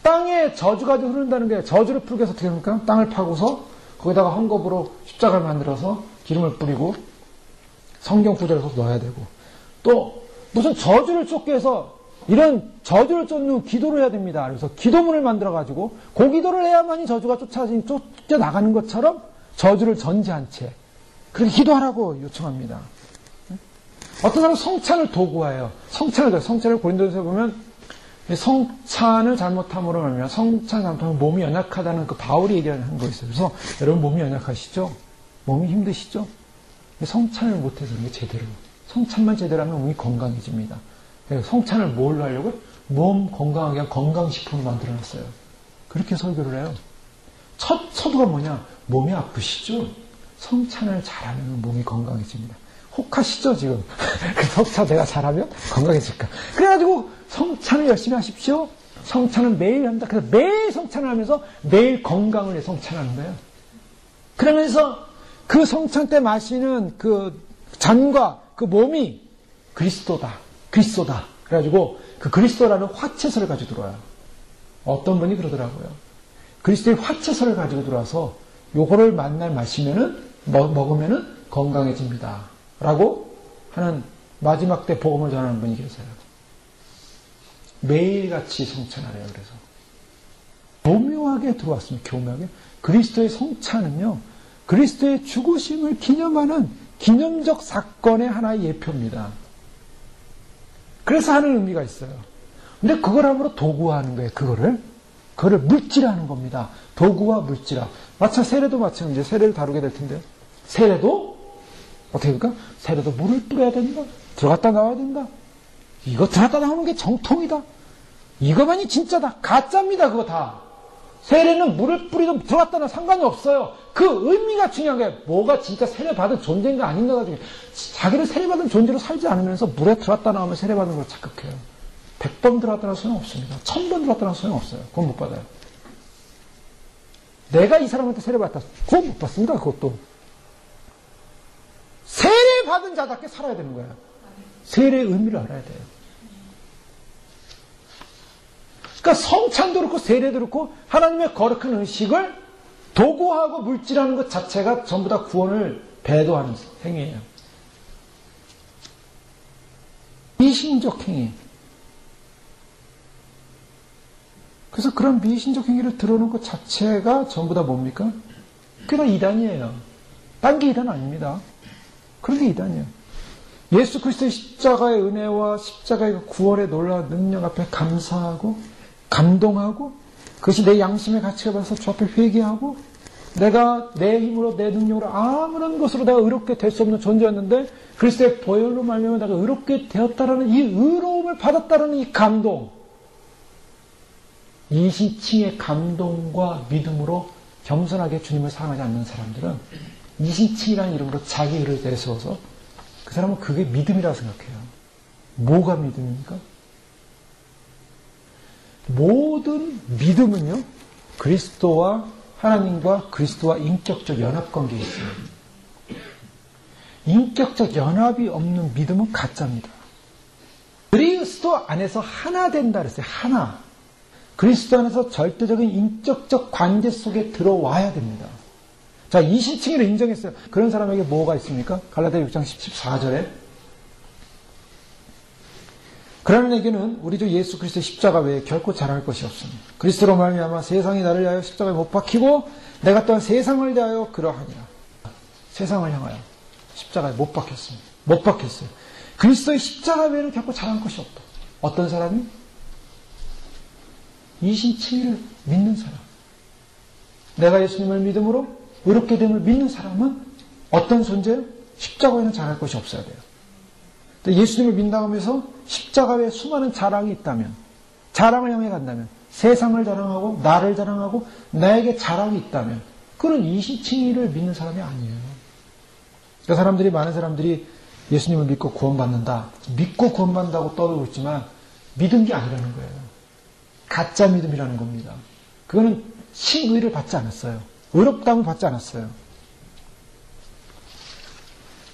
땅에 저주가 흐른다는 게 저주를 풀기 위해서 어떻게 합니까? 땅을 파고서 거기다가 헝겊으로 십자가를 만들어서 기름을 뿌리고 성경 구절에서 넣어야 되고 또 무슨 저주를 쫓기 위해서 이런 저주를 쫓는 기도를 해야 됩니다. 그래서 기도문을 만들어가지고 그 기도를 해야만이 저주가 쫓겨나가는 것처럼 저주를 전제한 채 그렇게 기도하라고 요청합니다. 어떤 사람은 성찬을 도구화해요. 성찬을 고린도서에 보면 성찬을 잘못함으로 말미암아 성찬을 잘못하면 몸이 연약하다는 그 바울이 얘기하는 거 있어요. 그래서 여러분 몸이 연약하시죠? 몸이 힘드시죠? 성찬을 못해서 그런 게 제대로. 성찬만 제대로 하면 몸이 건강해집니다. 성찬을 뭘로 하려고? 몸 건강하게 한 건강식품을 만들어놨어요. 그렇게 설교를 해요. 첫 서두가 뭐냐? 몸이 아프시죠? 성찬을 잘하면 몸이 건강해집니다. 혹하시죠, 지금? 그 성찬 내가 잘하면 건강해질까? 그래가지고 성찬을 열심히 하십시오. 성찬은 매일 합니다. 그래서 매일 성찬을 하면서 매일 건강을 위해 성찬하는 거예요. 그러면서 그 성찬 때 마시는 그 잔과 그 몸이 그리스도다. 그래가지고 그 그리스도라는 화채서를 가지고 들어와요. 어떤 분이 그러더라고요. 그리스도의 화채서를 가지고 들어와서 요거를 만날 마시면은 먹으면은 건강해집니다. 라고 하는 마지막 때 복음을 전하는 분이 계세요. 매일같이 성찬하래요. 그래서 교묘하게 들어왔습니다. 교묘하게. 그리스도의 성찬은요. 그리스도의 죽으심을 기념하는 기념적 사건의 하나의 예표입니다. 그래서 하는 의미가 있어요. 근데 그걸 함으로 도구화하는 거예요. 그거를 물질화하는 겁니다. 도구와 물질화. 세례도 마찬가지예요. 세례를 다루게 될 텐데요. 세례도 어떻게 합니까? 세례도 물을 뿌려야 된다. 들어갔다 나와야 된다. 이거 들어갔다 나오는 게 정통이다. 이거만이 진짜다. 가짜입니다. 그거 다. 세례는 물을 뿌리든 들어갔다 나와 상관이 없어요. 그 의미가 중요한 게 뭐가 진짜 세례받은 존재인가 아닌가 가지고 자기를 세례받은 존재로 살지 않으면서 물에 들어갔다 나오면 세례받은 걸 착각해요. 100번 들어갔다 나와서 소용없습니다. 1000번 들어갔다 나와서 소용없어요. 그건 못 받아요. 내가 이 사람한테 세례받았다. 그건 못 받습니다. 그것도. 세례받은 자답게 살아야 되는 거예요. 세례의 의미를 알아야 돼요. 그러니까 성찬도 그렇고 세례도 그렇고 하나님의 거룩한 의식을 도구하고 물질하는 것 자체가 전부 다 구원을 배도하는 행위예요. 미신적 행위. 그래서 그런 미신적 행위를 들어오는 것 자체가 전부 다 뭡니까? 그게 다 이단이에요. 딴 게 이단 아닙니다. 그런 게 이단이에요. 예수 그리스도의 십자가의 은혜와 십자가의 구원의 놀라운 능력 앞에 감사하고 감동하고 그것이 내 양심의 가치가 받아서 주 앞에 회개하고 내가 내 힘으로 내 능력으로 아무런 것으로 내가 의롭게 될 수 없는 존재였는데 그리스도의 보혈로 말미암아 내가 의롭게 되었다라는 이 의로움을 받았다라는 이 감동, 이신칭의 감동과 믿음으로 겸손하게 주님을 사랑하지 않는 사람들은 이신칭이라는 이름으로 자기 의를 내세워서 그 사람은 그게 믿음이라고 생각해요. 뭐가 믿음입니까? 모든 믿음은요, 그리스도와 하나님과 그리스도와 인격적 연합관계에 있어요. 인격적 연합이 없는 믿음은 가짜입니다. 그리스도 안에서 하나 된다 그랬어요. 하나. 그리스도 안에서 절대적인 인격적 관계 속에 들어와야 됩니다. 자, 이신칭의를 인정했어요. 그런 사람에게 뭐가 있습니까? 갈라디아 6장 14절에 그러는 내게는 우리 주 예수 그리스도의 십자가 외에 결코 자랑할 것이 없습니다. 그리스도로 말미암아 세상이 나를 위하여 십자가에 못 박히고 내가 또한 세상을 대하여 그러하니라. 세상을 향하여 십자가에 못 박혔습니다. 못 박혔어요. 그리스도의 십자가 외에는 결코 자랑할 것이 없다. 어떤 사람이? 이신칭의를 믿는 사람. 내가 예수님을 믿음으로 의롭게 됨을 믿는 사람은 어떤 존재예요? 십자가 외에는 자랑할 것이 없어야 돼요. 예수님을 믿는다고 하면서 십자가 외에 수많은 자랑이 있다면, 자랑을 향해 간다면, 세상을 자랑하고 나를 자랑하고 나에게 자랑이 있다면 그는 이신칭의를 믿는 사람이 아니에요. 그러니까 사람들이, 많은 사람들이 예수님을 믿고 구원받는다, 믿고 구원받는다고 떠들고 있지만 믿은 게 아니라는 거예요. 가짜 믿음이라는 겁니다. 그거는 칭의를 받지 않았어요. 의롭다함을 받지 않았어요.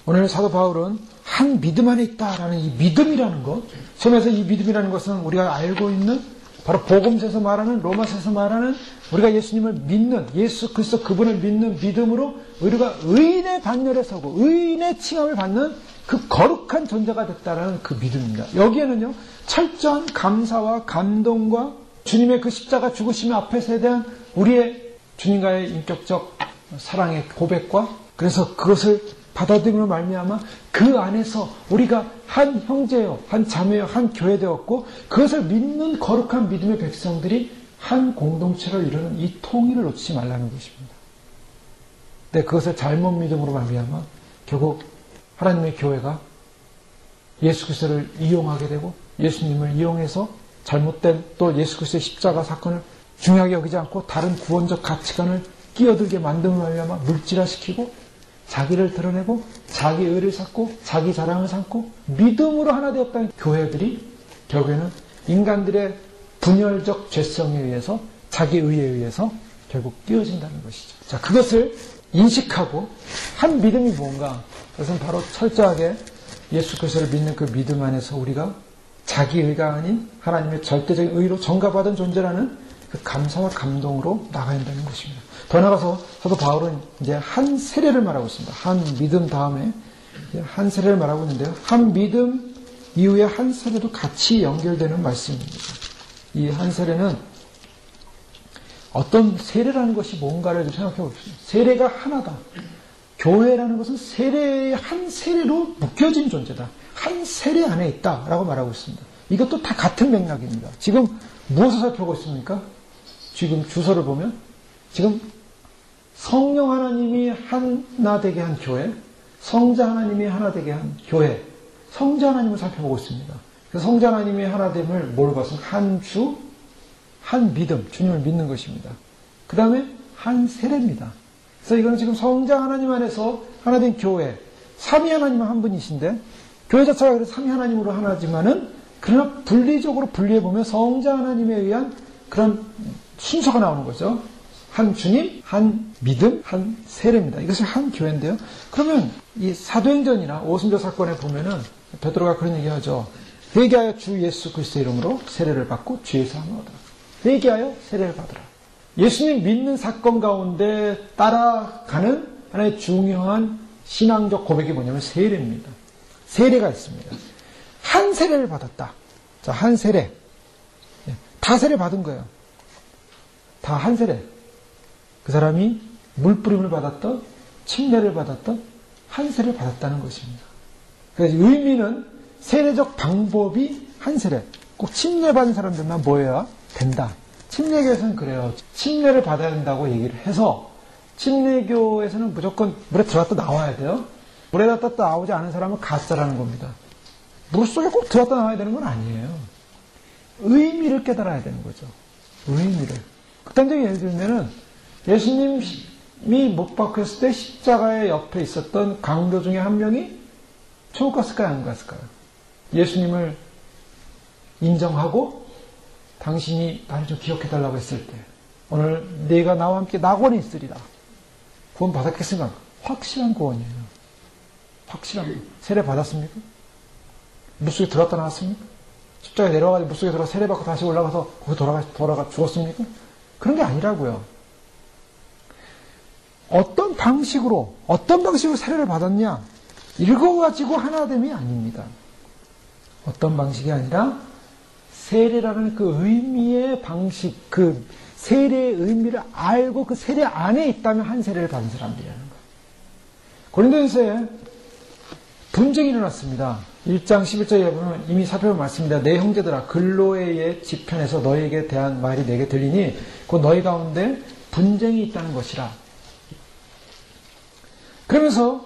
오늘 사도 바울은 한 믿음 안에 있다라는 이 믿음이라는 것, 처음에서 이 믿음이라는 것은 우리가 알고 있는 바로 복음서에서 말하는, 로마서에서 말하는 우리가 예수님을 믿는, 예수 그리스도 그분을 믿는 믿음으로 우리가 의인의 반열에 서고 의인의 칭함을 받는 그 거룩한 존재가 됐다라는 그 믿음입니다. 여기에는요, 철저한 감사와 감동과 주님의 그 십자가 죽으심 앞에서에 대한 우리의 주님과의 인격적 사랑의 고백과, 그래서 그것을 받아들임으로 말미암아 그 안에서 우리가 한 형제요, 한 자매요, 한 교회 되었고 그것을 믿는 거룩한 믿음의 백성들이 한 공동체를 이루는 이 통일을 놓치지 말라는 것입니다. 근데 그것을 잘못 믿음으로 말미암아 결국 하나님의 교회가 예수 그리스도를 이용하게 되고 예수님을 이용해서 잘못된 또 예수 그리스도의 십자가 사건을 중요하게 여기지 않고 다른 구원적 가치관을 끼어들게 만듦으로 말미암아 물질화시키고 자기를 드러내고 자기 의를 쌓고 자기 자랑을 삼고 믿음으로 하나 되었다는 교회들이 결국에는 인간들의 분열적 죄성에 의해서 자기 의에 의해서 결국 끼어진다는 것이죠. 자, 그것을 인식하고 한 믿음이 뭔가, 그것은 바로 철저하게 예수 그리스도를 믿는 그 믿음 안에서 우리가 자기 의가 아닌 하나님의 절대적인 의로 전가받은 존재라는 그 감사와 감동으로 나가야 한다는 것입니다. 더 나아가서 사도 바울은 이제 한 세례를 말하고 있습니다. 한 믿음 다음에 한 세례를 말하고 있는데요. 한 믿음 이후에 한 세례도 같이 연결되는 말씀입니다. 이 한 세례는 어떤 세례라는 것이 뭔가를 좀 생각해 봅시다. 세례가 하나다. 교회라는 것은 세례의 한 세례로 묶여진 존재다. 한 세례 안에 있다라고 말하고 있습니다. 이것도 다 같은 맥락입니다. 지금 무엇을 살펴보고 있습니까? 지금 주소를 보면 지금 성령 하나님이 하나 되게 한 교회, 성자 하나님이 하나 되게 한 교회, 성자 하나님을 살펴보고 있습니다. 그래서 성자 하나님의 하나됨을 뭘 봐서 한 주, 한 믿음, 주님을 믿는 것입니다. 그 다음에 한 세례입니다. 그래서 이거는 지금 성자 하나님 안에서 하나 된 교회, 삼위 하나님은 한 분이신데 교회 자체가 그래서 삼위 하나님으로 하나지만은 그러나 분리적으로 분리해보면 성자 하나님에 의한 그런 순서가 나오는 거죠. 한 주님, 한 믿음, 한 세례입니다. 이것이 한 교회인데요. 그러면 이 사도행전이나 오순절 사건에 보면은 베드로가 그런 얘기하죠. 회개하여 주 예수 그리스도 이름으로 세례를 받고 주의 사함을 얻으라. 회개하여 세례를 받으라. 예수님 믿는 사건 가운데 따라가는 하나의 중요한 신앙적 고백이 뭐냐면 세례입니다. 세례가 있습니다. 한 세례를 받았다. 자, 한 세례. 다 세례 받은 거예요. 다 한 세례. 그 사람이 물뿌림을 받았던, 침례를 받았던, 한 세례를 받았다는 것입니다. 그래서 의미는 세례적 방법이 한 세례. 꼭 침례 받은 사람들만 모여야 된다. 침례교에서는 그래요. 침례를 받아야 된다고 얘기를 해서 침례교에서는 무조건 물에 들어갔다 나와야 돼요. 물에 들어갔다 나오지 않은 사람은 가짜라는 겁니다. 물속에 꼭 들어갔다 나와야 되는 건 아니에요. 의미를 깨달아야 되는 거죠. 의미를. 극단적인 예를 들면은 예수님이 못 박혔을 때 십자가의 옆에 있었던 강도 중에 한 명이 천국 갔을까요? 안 갔을까요? 예수님을 인정하고 당신이 나를 좀 기억해달라고 했을 때 오늘 네가 나와 함께 낙원에 있으리라. 구원 받았겠습니까? 확실한 구원이에요. 확실한 구원. 세례 받았습니까? 물속에 들어갔다 나왔습니까? 십자가에 내려가서 물속에 들어가 세례 받고 다시 올라가서 거기 돌아가 죽었습니까? 그런 게 아니라고요. 어떤 방식으로 세례를 받았냐? 읽어가지고 하나됨이 아닙니다. 어떤 방식이 아니라 세례라는 그 의미의 방식, 그 세례의 의미를 알고 그 세례 안에 있다면 한 세례를 받은 사람들이라는 거예요. 고린도전서에 분쟁이 일어났습니다. 1장 11절에 보면 이미 살펴본 말씀입니다. 내 형제들아 근로의 옛 지편에서 너희에게 대한 말이 내게 들리니 곧 너희 가운데 분쟁이 있다는 것이라. 그러면서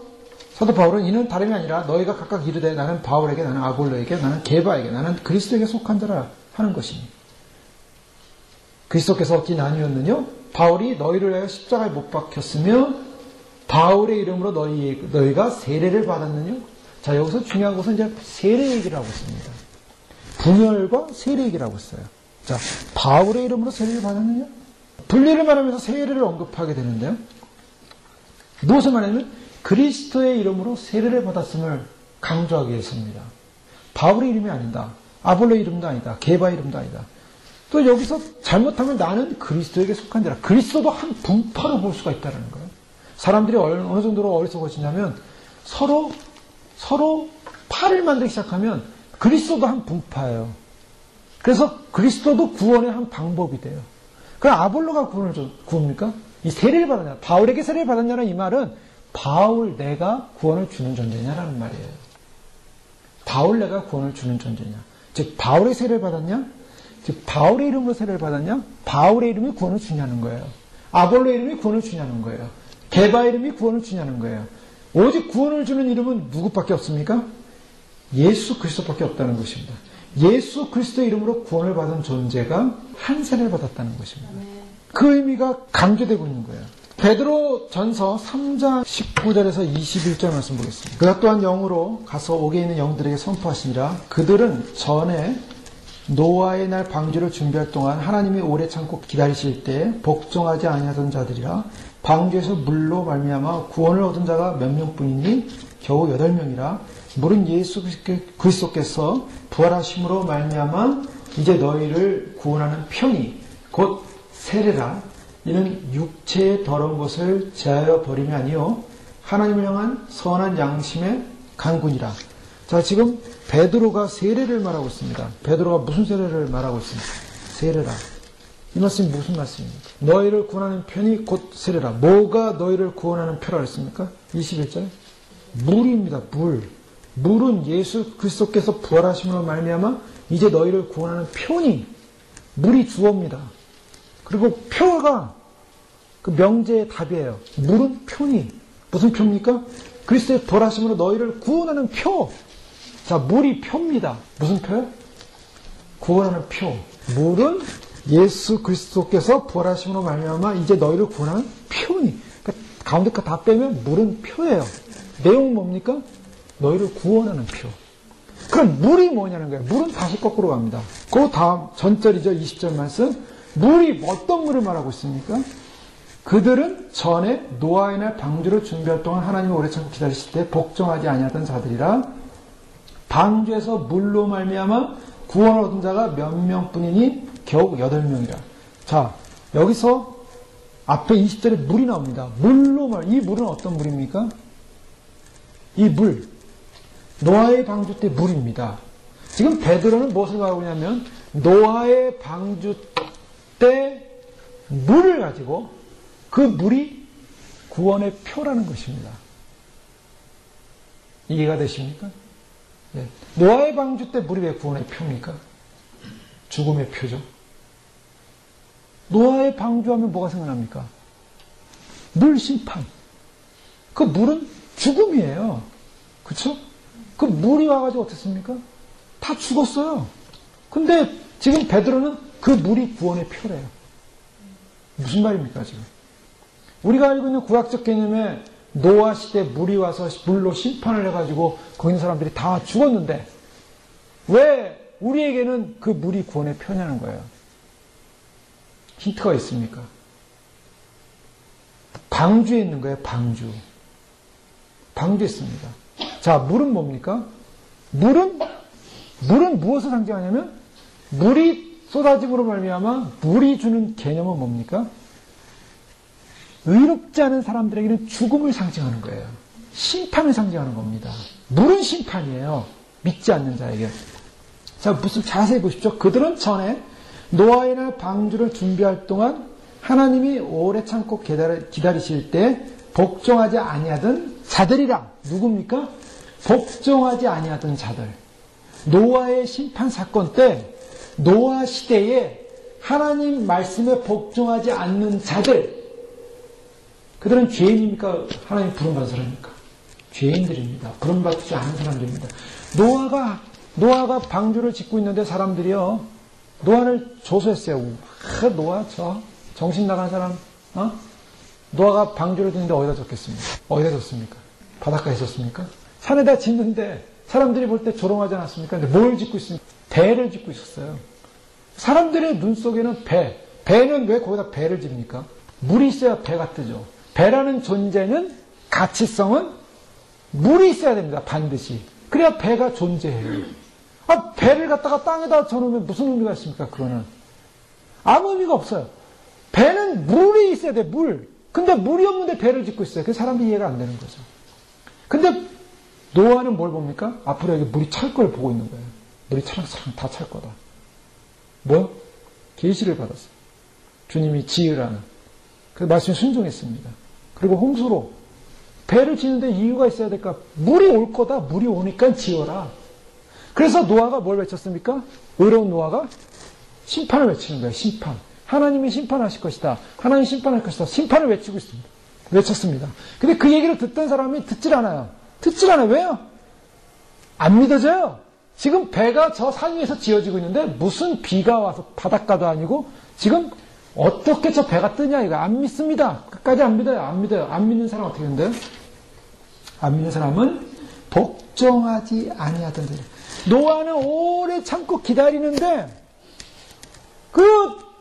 사도 바울은 이는 다름이 아니라 너희가 각각 이르되 나는 바울에게 나는 아볼로에게 나는 게바에게 나는 그리스도에게 속한 자라 하는 것이니 그리스도께서 어찌 나뉘었느냐? 바울이 너희를 위하여 십자가에 못 박혔으며 바울의 이름으로 너희가 세례를 받았느냐? 자, 여기서 중요한 것은 이제 세례 얘기를 하고 있습니다. 분열과 세례 얘기를 하고 있어요. 자, 바울의 이름으로 세례를 받았느냐? 분리를 말하면서 세례를 언급하게 되는데요. 무엇을 말하냐면 그리스도의 이름으로 세례를 받았음을 강조하기 위해서입니다. 바울의 이름이 아니다. 아볼로의 이름도 아니다. 게바의 이름도 아니다. 또 여기서 잘못하면 나는 그리스도에게 속한 자라. 그리스도도 한 분파로 볼 수가 있다는 거예요. 사람들이 어느 정도로 어리석어지냐면 서로 파를 만들기 시작하면 그리스도도 한 분파예요. 그래서 그리스도도 구원의 한 방법이 돼요. 그럼 아볼로가 구원을 구합니까? 이 세례를 받았냐? 바울에게 세례를 받았냐는 이 말은 바울 내가 구원을 주는 존재냐라는 말이에요. 바울 내가 구원을 주는 존재냐? 즉 바울의 세례를 받았냐? 즉 바울의 이름으로 세례를 받았냐? 바울의 이름이 구원을 주냐는 거예요. 아볼로의 이름이 구원을 주냐는 거예요. 게바의 이름이 구원을 주냐는 거예요. 오직 구원을 주는 이름은 누구밖에 없습니까? 예수 그리스도밖에 없다는 것입니다. 예수 그리스도의 이름으로 구원을 받은 존재가 한 세례를 받았다는 것입니다. 그 의미가 강조되고 있는 거예요. 베드로 전서 3장 19절에서 21절 말씀 보겠습니다. 그가 또한 영으로 가서 옥에 있는 영들에게 선포하시니라. 그들은 전에 노아의 날 방주를 준비할 동안 하나님이 오래 참고 기다리실 때 복종하지 아니하던 자들이라. 방주에서 물로 말미암아 구원을 얻은 자가 몇 명뿐이니 겨우 8명이라. 물은 예수 그리스도께서 부활하심으로 말미암아 이제 너희를 구원하는 편이 곧 세례라. 이는 육체의 더러운 것을 제하여 버림이 아니요 하나님을 향한 선한 양심의 간군이라. 자, 지금 베드로가 세례를 말하고 있습니다. 베드로가 무슨 세례를 말하고 있습니까? 세례라. 이 말씀이 무슨 말씀입니까? 너희를 구원하는 편이 곧 세례라. 뭐가 너희를 구원하는 표라 했습니까? 21절. 물입니다. 물. 물은 예수 그리스도께서 부활하심으로 말미암아 이제 너희를 구원하는 편이 물이 주어입니다. 그리고 표가 그 명제의 답이에요. 물은 표니. 무슨 표입니까? 그리스도의 부활하심으로 너희를 구원하는 표. 자, 물이 표입니다. 무슨 표요? 구원하는 표. 물은 예수 그리스도께서 부활하심으로 말미암아 이제 너희를 구원하는 표니. 그러니까 가운데 거 다 빼면 물은 표예요. 내용은 뭡니까? 너희를 구원하는 표. 그럼 물이 뭐냐는 거예요. 물은 다시 거꾸로 갑니다. 그 다음 전절이죠. 20절 말씀. 물이 어떤 물을 말하고 있습니까? 그들은 전에 노아의 날 방주를 준비할 동안 하나님이 오래 참고 기다리실 때 복종하지 아니하던 자들이라. 방주에서 물로 말미암아 구원을 얻은 자가 몇 명뿐이니 겨우 8명이라. 자, 여기서 앞에 20절에 물이 나옵니다. 이 물은 어떤 물입니까? 이 물, 노아의 방주 때 물입니다. 지금 베드로는 무엇을 말하고 있냐면 노아의 방주 때 물을 가지고 그 물이 구원의 표라는 것입니다. 이해가 되십니까? 네. 노아의 방주 때 물이 왜 구원의 표입니까? 죽음의 표죠. 노아의 방주하면 뭐가 생각납니까? 물 심판. 그 물은 죽음이에요. 그쵸? 그 물이 와가지고 어땠습니까? 다 죽었어요. 근데 지금 베드로는 그 물이 구원의 표래요. 무슨 말입니까, 지금? 우리가 알고 있는 구약적 개념에 노아 시대 물이 와서 물로 심판을 해가지고 거기 있는 사람들이 다 죽었는데 왜 우리에게는 그 물이 구원의 표냐는 거예요. 힌트가 있습니까? 방주에 있는 거예요, 방주. 방주에 있습니다. 자, 물은 뭡니까? 물은 무엇을 상징하냐면 물이 쏟아짐으로 말미암아 물이 주는 개념은 뭡니까? 의롭지 않은 사람들에게는 죽음을 상징하는 거예요. 심판을 상징하는 겁니다. 물은 심판이에요. 믿지 않는 자에게. 자, 무슨 자세히 보십시오. 그들은 전에 노아의 날 방주를 준비할 동안 하나님이 오래 참고 기다리실 때 복종하지 아니하던 자들이라. 누굽니까? 복종하지 아니하던 자들. 노아의 심판 사건 때 노아 시대에 하나님 말씀에 복종하지 않는 자들. 그들은 죄인입니까? 하나님 부름받은 사람입니까? 죄인들입니다. 부름받지 않은 사람들입니다. 노아가 방주를 짓고 있는데 사람들이요, 노아를 조소했어요. 노아 정신 나간 사람, 노아가 방주를 짓는데 어디다 졌겠습니까? 어디다 졌습니까? 바닷가에 있었습니까? 산에다 짓는데 사람들이 볼 때 조롱하지 않았습니까? 근데 뭘 짓고 있습니까? 배를 짓고 있었어요. 사람들의 눈 속에는 배는 왜 거기다 배를 집니까? 물이 있어야 배가 뜨죠. 배라는 존재는, 가치성은 물이 있어야 됩니다. 반드시. 그래야 배가 존재해요. 배를 갖다가 땅에다 쳐놓으면 무슨 의미가 있습니까? 그거는 아무 의미가 없어요. 배는 물이 있어야 돼, 물. 근데 물이 없는데 배를 짓고 있어요. 그 사람들이 이해가 안 되는 거죠. 근데 노아는 뭘 봅니까? 앞으로 여기 물이 찰 걸 보고 있는 거예요. 물이 차랑차랑 다 찰 거다. 뭐? 계시를 받았어요. 주님이 지으라는. 그 말씀에 순종했습니다. 그리고 홍수로 배를 짓는데 이유가 있어야 될까? 물이 올 거다. 물이 오니까 지어라. 그래서 노아가 뭘 외쳤습니까? 의로운 노아가 심판을 외치는 거예요. 심판. 하나님이 심판하실 것이다. 하나님 심판할 것이다. 심판을 외치고 있습니다. 외쳤습니다. 근데 그 얘기를 듣던 사람이 듣질 않아요. 왜요? 안 믿어져요. 지금 배가 저 산 위에서 지어지고 있는데 무슨 비가 와서 바닷가도 아니고 지금 어떻게 저 배가 뜨냐 이거 안 믿습니다. 끝까지 안 믿어요. 안 믿는 사람 어떻게 된대요? 안 믿는 사람은 복종하지 아니하던 자. 노아는 오래 참고 기다리는데 그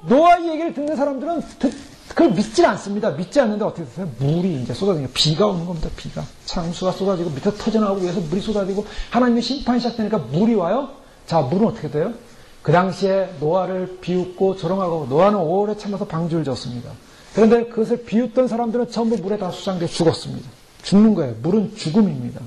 노아의 얘기를 듣는 사람들은 그걸 믿질 않습니다. 믿지 않는데 어떻게 됐어요? 물이 이제 쏟아지고 비가 오는 겁니다. 비가 창수가 쏟아지고 밑에 터져나오고 위에서 물이 쏟아지고 하나님의 심판이 시작되니까 물이 와요. 자, 물은 어떻게 돼요? 그 당시에 노아를 비웃고 조롱하고 노아는 오래 참아서 방주를 졌습니다. 그런데 그것을 비웃던 사람들은 전부 물에 다 수장돼 죽었습니다. 죽는 거예요. 물은 죽음입니다.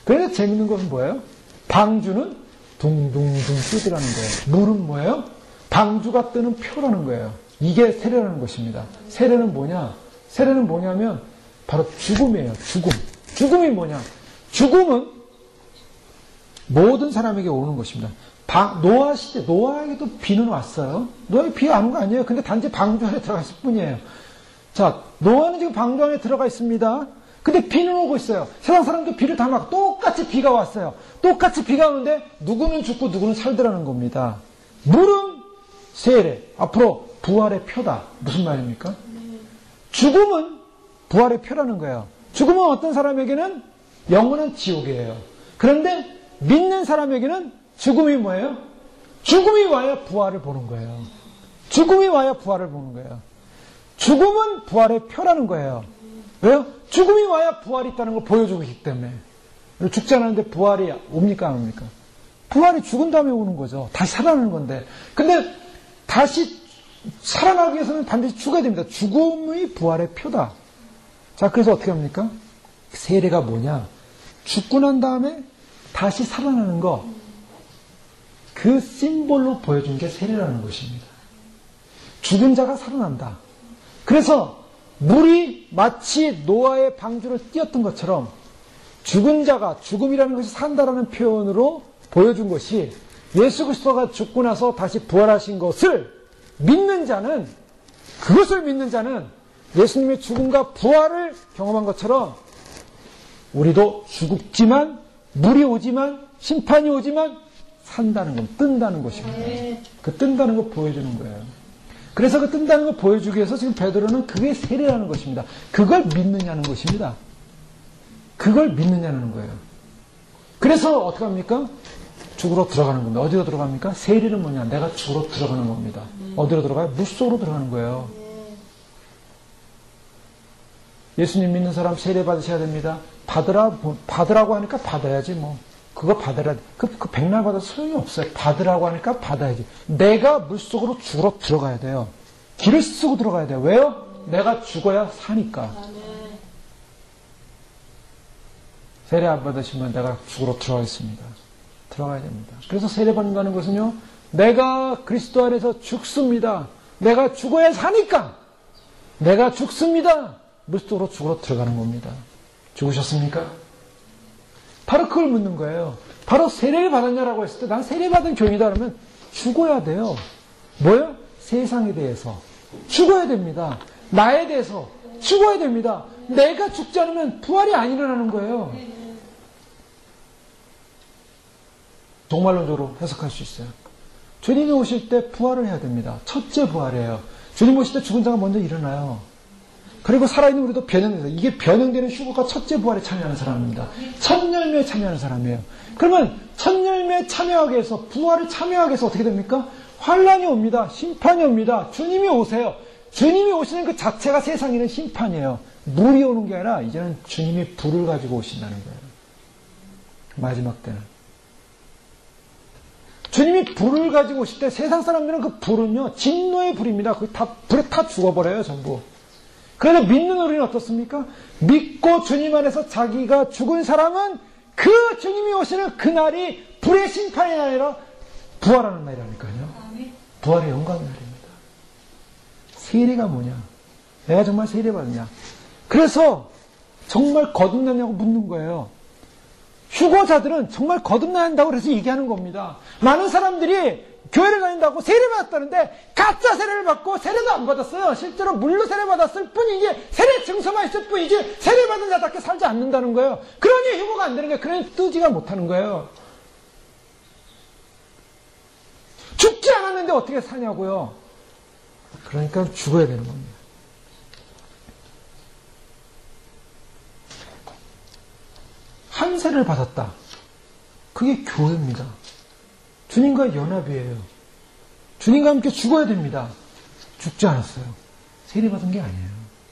그런데 재밌는 것은 뭐예요? 방주는 둥둥둥 뜨더라는 거예요. 물은 뭐예요? 방주가 뜨는 표라는 거예요. 이게 세례라는 것입니다. 세례는 뭐냐? 세례는 뭐냐면 바로 죽음이에요. 죽음이 뭐냐? 죽음은 모든 사람에게 오는 것입니다. 노아 시대, 노아에게도 비는 왔어요. 노아에 비가 안 온 거 아니에요. 근데 단지 방주 안에 들어가 있을 뿐이에요. 자, 노아는 지금 방주 안에 들어가 있습니다. 근데 비는 오고 있어요. 세상 사람도 비를 다 맞고 똑같이 비가 왔어요. 똑같이 비가 오는데 누구는 죽고 누구는 살더라는 겁니다. 물은 세례, 앞으로 부활의 표다. 무슨 말입니까? 죽음은 부활의 표라는 거예요. 죽음은 어떤 사람에게는 영원한 지옥이에요. 그런데 믿는 사람에게는 죽음이 뭐예요? 죽음이 와야 부활을 보는 거예요. 죽음이 와야 부활을 보는 거예요. 죽음은 부활의 표라는 거예요. 왜요? 죽음이 와야 부활이 있다는 걸 보여주고 있기 때문에. 죽지 않았는데 부활이 옵니까 안 옵니까? 부활이 죽은 다음에 오는 거죠. 다시 살아나는 건데. 근데 다시 살아나기 위해서는 반드시 죽어야 됩니다. 죽음이 부활의 표다. 자, 그래서 어떻게 합니까? 세례가 뭐냐? 죽고 난 다음에 다시 살아나는 거. 그 심볼로 보여준 게 세례라는 것입니다. 죽은 자가 살아난다. 그래서 물이 마치 노아의 방주를 띄었던 것처럼 죽은 자가 죽음이라는 것이 산다라는 표현으로 보여준 것이 예수 그리스도가 죽고 나서 다시 부활하신 것을 믿는 자는, 그것을 믿는 자는 예수님의 죽음과 부활을 경험한 것처럼 우리도 죽지만 물이 오지만 심판이 오지만 산다는 건 뜬다는 것입니다. 그 뜬다는 거 보여주는 거예요. 그래서 그 뜬다는 거 보여주기 위해서 지금 베드로는 그게 세례라는 것입니다. 그걸 믿느냐는 것입니다. 그걸 믿느냐는 거예요. 그래서 어떻게 합니까? 죽으러 들어가는 겁니다. 어디로 들어갑니까? 세례는 뭐냐? 내가 죽으러 들어가는 겁니다. 어디로 들어가요? 물속으로 들어가는 거예요. 예수님 믿는 사람 세례 받으셔야 됩니다. 받으라고 하니까 받아야지 뭐. 그거 받으라. 그 백날 받아도 소용이 없어요. 받으라고 하니까 받아야지. 내가 물속으로 죽으러 들어가야 돼요. 길을 쓰고 들어가야 돼요. 왜요? 내가 죽어야 사니까. 세례 안 받으시면 내가 죽으러 들어가겠습니다. 들어가야 됩니다. 그래서 세례 받는다는 것은요, 내가 그리스도 안에서 죽습니다. 내가 죽어야 사니까. 내가 죽습니다. 물속으로 죽으러 들어가는 겁니다. 죽으셨습니까? 바로 그걸 묻는 거예요. 바로 세례를 받았냐라고 했을 때 난 세례 받은 교인이다 그러면 죽어야 돼요. 뭐요? 세상에 대해서 죽어야 됩니다. 나에 대해서 죽어야 됩니다. 내가 죽지 않으면 부활이 안 일어나는 거예요. 종말론적으로 해석할 수 있어요. 주님이 오실 때 부활을 해야 됩니다. 첫째 부활이에요. 주님 오실 때 죽은 자가 먼저 일어나요. 그리고 살아있는 우리도 변형돼서 이게 변형되는 휴거가 첫째 부활에 참여하는 사람입니다. 첫 열매에 참여하는 사람이에요. 그러면 첫 열매에 참여하게 해서 부활을 참여하게 해서 어떻게 됩니까? 환란이 옵니다. 심판이 옵니다. 주님이 오세요. 주님이 오시는 그 자체가 세상에는 심판이에요. 물이 오는 게 아니라 이제는 주님이 불을 가지고 오신다는 거예요. 마지막 때는. 주님이 불을 가지고 오실 때 세상 사람들은 그 불은요, 진노의 불입니다. 불에 다 죽어버려요, 전부. 그래서 믿는 우리는 어떻습니까? 믿고 주님 안에서 자기가 죽은 사람은 그 주님이 오시는 그날이 불의 심판이 아니라 부활하는 날이라니까요. 부활의 영광의 날입니다. 세례가 뭐냐? 내가 정말 세례받느냐? 그래서 정말 거듭나냐고 묻는 거예요. 휴거자들은 정말 거듭난다고 그래서 얘기하는 겁니다. 많은 사람들이 교회를 다닌다고 세례받았다는데 가짜 세례를 받고 세례도 안 받았어요. 실제로 물로 세례받았을 뿐이지 세례 증서만 있을 뿐이지 세례받은 자답게 살지 않는다는 거예요. 그러니 휴거가 안 되는 거예요. 그러니 뜨지가 못하는 거예요. 죽지 않았는데 어떻게 사냐고요. 그러니까 죽어야 되는 겁니다. 한 세를 받았다. 그게 교회입니다. 주님과 연합이에요. 주님과 함께 죽어야 됩니다. 죽지 않았어요. 세례받은 게 아니에요.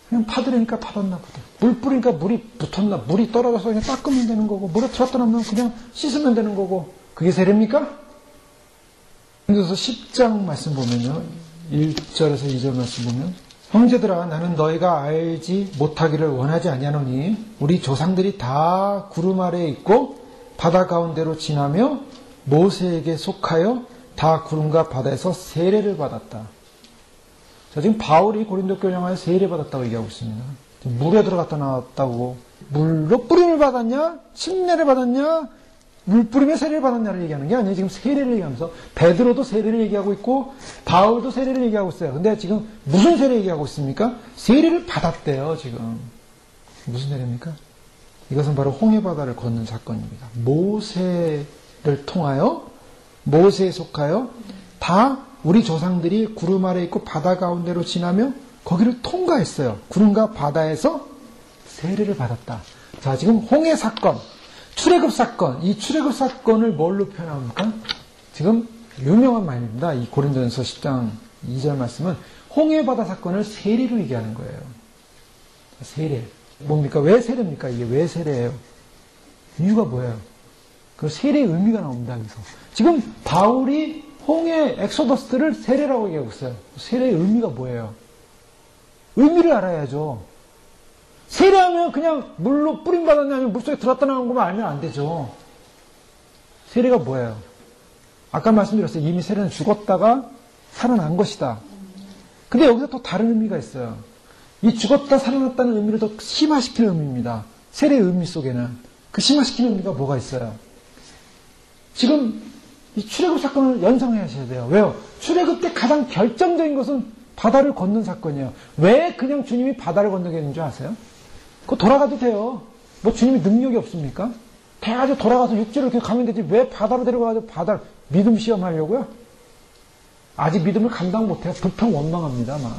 그냥 파들으니까 받았나 보다. 물 뿌리니까 물이 붙었나, 물이 떨어져서 그냥 닦으면 되는 거고, 물에 들었다 놓으면 그냥 씻으면 되는 거고, 그게 세례입니까? 그래서 10장 말씀 보면요. 1절에서 2절 말씀 보면, 형제들아 나는 너희가 알지 못하기를 원하지 아니하노니 우리 조상들이 다 구름 아래에 있고 바다 가운데로 지나며 모세에게 속하여 다 구름과 바다에서 세례를 받았다. 자, 지금 바울이 고린도 교회 향하여 세례 받았다고 얘기하고 있습니다. 물에 들어갔다 나왔다고. 물로 뿌림을 받았냐? 침례를 받았냐? 물 뿌림에 세례를 받았냐를 얘기하는 게 아니에요. 지금 세례를 얘기하면서 베드로도 세례를 얘기하고 있고 바울도 세례를 얘기하고 있어요. 근데 지금 무슨 세례 얘기하고 있습니까? 세례를 받았대요. 지금 무슨 세례입니까? 이것은 바로 홍해바다를 걷는 사건입니다. 모세를 통하여 모세에 속하여 다 우리 조상들이 구름 아래 있고 바다 가운데로 지나며 거기를 통과했어요. 구름과 바다에서 세례를 받았다. 자, 지금 홍해 사건, 출애굽 사건, 이 출애굽 사건을 뭘로 표현합니까? 지금 유명한 말입니다. 이 고린도전서 10장 2절 말씀은 홍해바다 사건을 세례로 얘기하는 거예요. 세례. 뭡니까? 왜 세례입니까? 이게 왜 세례예요? 이유가 뭐예요? 그 세례의 의미가 나옵니다. 여기서. 지금 바울이 홍해 엑소더스를 세례라고 얘기하고 있어요. 세례의 의미가 뭐예요? 의미를 알아야죠. 세례하면 그냥 물로 뿌림받았냐 아니면 물속에 들었다 나온 것만 알면 안 되죠. 세례가 뭐예요? 아까 말씀드렸어요. 이미 세례는 죽었다가 살아난 것이다. 근데 여기서 또 다른 의미가 있어요. 이 죽었다 살아났다는 의미를 더 심화시키는 의미입니다. 세례의 의미 속에는. 그 심화시키는 의미가 뭐가 있어요? 지금 이 출애굽 사건을 연상해 하셔야 돼요. 왜요? 출애굽 때 가장 결정적인 것은 바다를 건넌 사건이에요. 왜 그냥 주님이 바다를 건너게 했는 줄 아세요? 그거 돌아가도 돼요. 뭐 주님이 능력이 없습니까? 돼가지고 돌아가서 육지로 이렇게 가면 되지. 왜 바다로 데려가가지고 바다를 믿음 시험하려고요? 아직 믿음을 감당 못해요. 불평 원망합니다, 아마.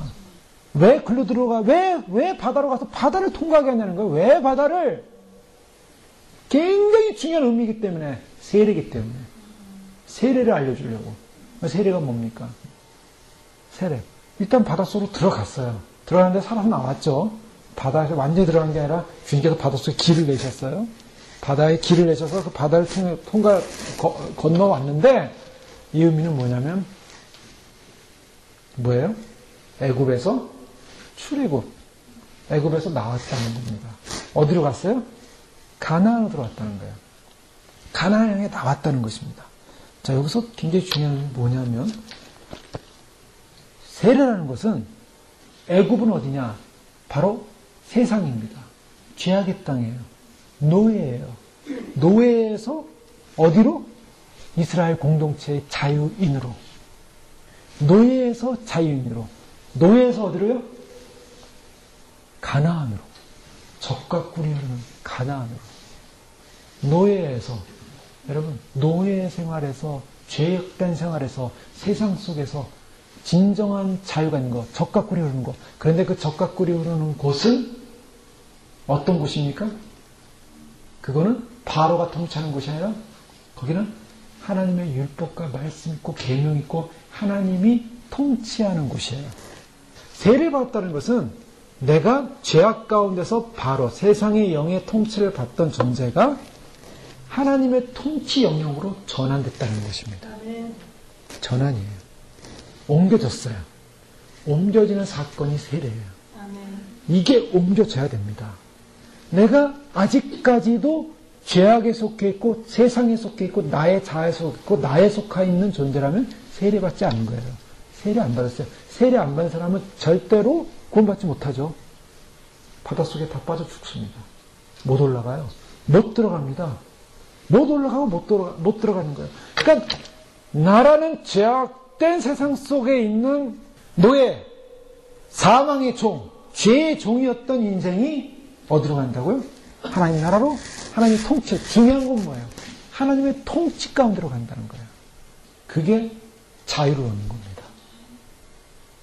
왜 글로 들어가? 왜 바다로 가서 바다를 통과하게 하냐는 거예요. 왜 바다를? 굉장히 중요한 의미이기 때문에, 세례이기 때문에. 세례를 알려주려고. 세례가 뭡니까? 세례. 일단 바닷속으로 들어갔어요. 들어갔는데 살아서 나왔죠. 바다에서 완전히 들어간 게 아니라 주님께서 바닷속에 길을 내셨어요. 바다에 길을 내셔서 그 바다를 건너왔는데 이 의미는 뭐냐면 뭐예요? 애굽에서 출애굽. 애굽에서 나왔다는 겁니다. 어디로 갔어요? 가나안으로 들어왔다는 거예요. 가나안 향해 나왔다는 것입니다. 자, 여기서 굉장히 중요한 건 뭐냐면 세례라는 것은 애굽은 어디냐? 바로 세상입니다. 죄악의 땅이에요. 노예예요. 노예에서 어디로? 이스라엘 공동체의 자유인으로. 노예에서 자유인으로. 노예에서 어디로요? 가나안으로. 젖과 꿀이 흐르는 가나안으로. 노예에서, 여러분, 노예 생활에서, 죄악된 생활에서, 세상 속에서 진정한 자유가 있는 것, 젖과 꿀이 흐르는 것. 그런데 그 젖과 꿀이 흐르는 곳은 어떤 곳입니까? 그거는 바로가 통치하는 곳이 아니라 거기는 하나님의 율법과 말씀 있고 계명 있고 하나님이 통치하는 곳이에요. 세례를 받았다는 것은 내가 죄악 가운데서 바로 세상의 영의 통치를 받던 존재가 하나님의 통치 영역으로 전환됐다는 것입니다. 전환이에요. 옮겨졌어요. 옮겨지는 사건이 세례예요. 이게 옮겨져야 됩니다. 내가 아직까지도 죄악에 속해 있고 세상에 속해 있고 나의 자아에 속해 있고 나에 속해 있는 존재라면 세례받지 않은 거예요. 세례 안 받았어요. 세례 안 받은 사람은 절대로 구원받지 못하죠. 바닷속에 다 빠져 죽습니다. 못 올라가요. 못 들어갑니다. 못 올라가고 못 들어가는 거예요. 그러니까 나라는 죄악된 세상 속에 있는 노예, 사망의 종, 죄의 종이었던 인생이 어디로 간다고요? 하나님 나라로, 하나님 통치. 중요한 건 뭐예요? 하나님의 통치 가운데로 간다는 거예요. 그게 자유로 오는 겁니다.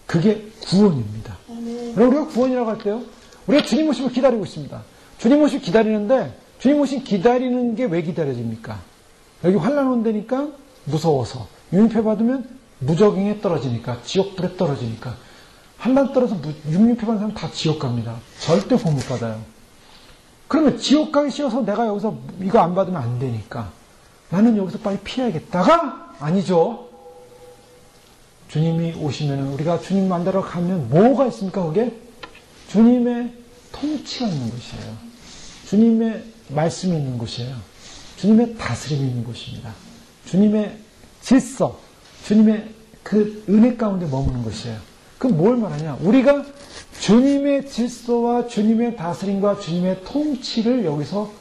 그게 구원입니다. 우리가 구원이라고 할 때요, 우리가 주님 오심을 기다리고 있습니다. 주님 오심 기다리는데, 주님 오심 기다리는 게 왜 기다려집니까? 여기 환란 온다니까 무서워서, 유인패 받으면 무적행에 떨어지니까, 지옥불에 떨어지니까. 환란 떨어서 유인패 받는 사람 다 지옥 갑니다. 절대 구원 못 받아요. 그러면 지옥 가기 싫어서 내가 여기서 이거 안 받으면 안 되니까 나는 여기서 빨리 피해야겠다가 아니죠. 주님이 오시면 우리가 주님 만나러 가면 뭐가 있습니까? 그게 주님의 통치가 있는 곳이에요. 주님의 말씀이 있는 곳이에요. 주님의 다스림이 있는 곳입니다. 주님의 질서, 주님의 그 은혜 가운데 머무는 곳이에요. 그럼 뭘 말하냐? 우리가 주님의 질서와 주님의 다스림과 주님의 통치를 여기서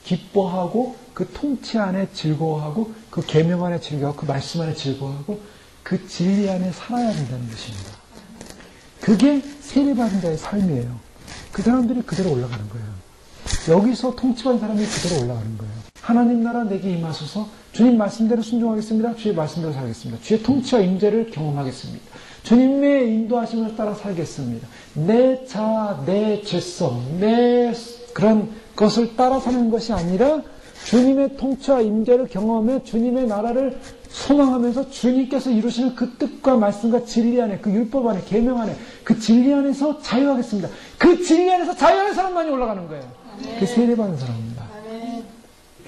기뻐하고 그 통치 안에 즐거워하고 그 계명 안에 즐거워하고 그 말씀 안에 즐거워하고 그 진리 안에 살아야 된다는 것입니다. 그게 세례받은 자의 삶이에요. 그 사람들이 그대로 올라가는 거예요. 여기서 통치받은 사람이 그대로 올라가는 거예요. 하나님 나라 내게 임하소서. 주님 말씀대로 순종하겠습니다. 주의 말씀대로 살겠습니다. 주의 통치와 임재를 경험하겠습니다. 주님의 인도하심을 따라 살겠습니다. 내 자아, 내 죄성, 내 그런 것을 따라 사는 것이 아니라 주님의 통치와 임재를 경험하며 주님의 나라를 소망하면서 주님께서 이루시는 그 뜻과 말씀과 진리 안에, 그 율법 안에, 계명 안에, 그 진리 안에서 자유하겠습니다. 그 진리 안에서 자유하는 사람만이 올라가는 거예요. 그 세례받는 사람입니다.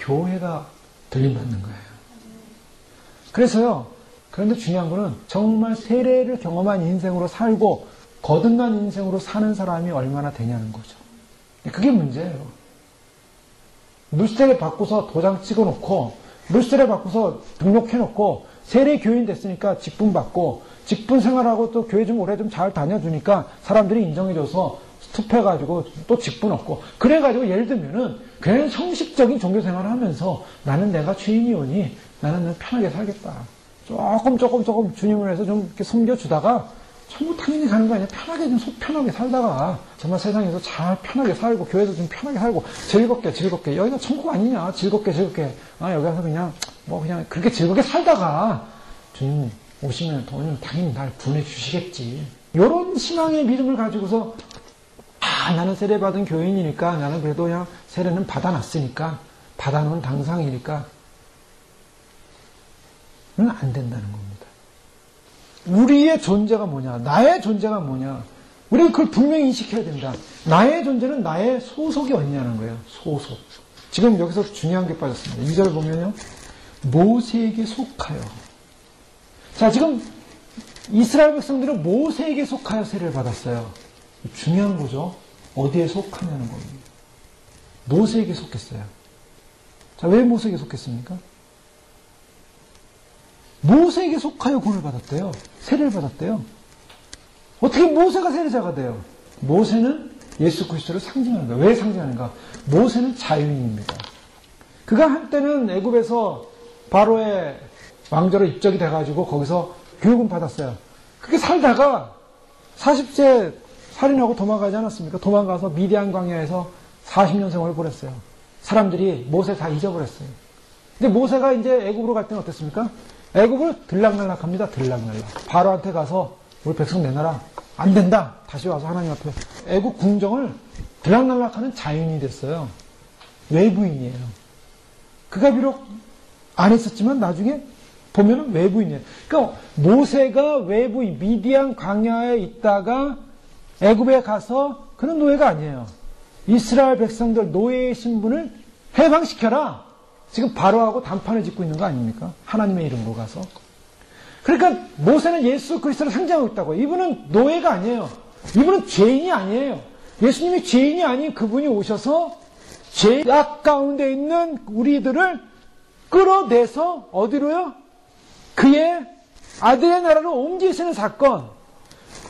교회가 들림받는 거예요. 그래서요, 그런데 중요한 거는 정말 세례를 경험한 인생으로 살고 거듭난 인생으로 사는 사람이 얼마나 되냐는 거죠. 그게 문제예요. 물세례 받고서 도장 찍어놓고 물세례 받고서 등록해놓고 세례 교인 됐으니까 직분 받고 직분 생활하고 또 교회 좀 오래 좀 잘 다녀주니까 사람들이 인정해줘서 투표해가지고 또 직분 얻고 그래가지고 예를 들면은 그냥 형식적인 종교 생활을 하면서 나는 내가 주인이 오니 나는 편하게 살겠다. 조금 주님을 해서 좀 이렇게 섬겨주다가 천국 당연히 가는 거 아니야? 편하게 좀 속 편하게 살다가 정말 세상에서 잘 편하게 살고 교회도 좀 편하게 살고 즐겁게 여기가 천국 아니냐? 즐겁게 여기 가서 그냥 그냥 그렇게 즐겁게 살다가 주님 오시면 당연히 날 보내주시겠지. 이런 신앙의 믿음을 가지고서 나는 세례받은 교인이니까 나는 그래도 그냥 세례는 받아놨으니까 받아놓은 당상이니까 안 된다는 겁니다. 우리의 존재가 뭐냐? 나의 존재가 뭐냐? 우리는 그걸 분명히 인식해야 된다. 나의 존재는 나의 소속이 어디냐는 거예요. 소속. 지금 여기서 중요한 게 빠졌습니다. 2절 보면요. 모세에게 속하여. 자, 지금 이스라엘 백성들은 모세에게 속하여 세례를 받았어요. 중요한 거죠. 어디에 속하냐는 겁니다. 모세에게 속했어요. 자, 왜 모세에게 속했습니까? 모세에게 속하여 구원을 받았대요. 세례를 받았대요. 어떻게 모세가 세례자가 돼요? 모세는 예수 그리스도를 상징하는 거예요. 왜 상징하는가? 모세는 자유인입니다. 그가 한때는 애굽에서 바로의 왕조로 입적이 돼가지고 거기서 교육은 받았어요. 그렇게 살다가 40세 살인하고 도망가지 않았습니까? 도망가서 미디안 광야에서 40년 생활을 보냈어요. 사람들이 모세 다 잊어버렸어요. 근데 모세가 이제 애굽으로 갈 때는 어땠습니까? 애굽을 들락날락합니다. 들락날락. 바로한테 가서 우리 백성 내놔라. 안 된다. 다시 와서 하나님 앞에 애굽 궁정을 들락날락하는 자유인이 됐어요. 외부인이에요. 그가 비록 안 했었지만 나중에 보면은 외부인이에요. 그러니까 모세가 외부인 미디안 광야에 있다가 애굽에 가서 그는 노예가 아니에요. 이스라엘 백성들 노예의 신분을 해방시켜라. 지금 바로하고 단판을 짓고 있는 거 아닙니까? 하나님의 이름으로 가서. 그러니까 모세는 예수 그리스도를 상징하고 있다고. 이분은 노예가 아니에요. 이분은 죄인이 아니에요. 예수님이 죄인이 아닌 그분이 오셔서 죄악 가운데 있는 우리들을 끌어내서 어디로요? 그의 아들의 나라로 옮기시는 사건.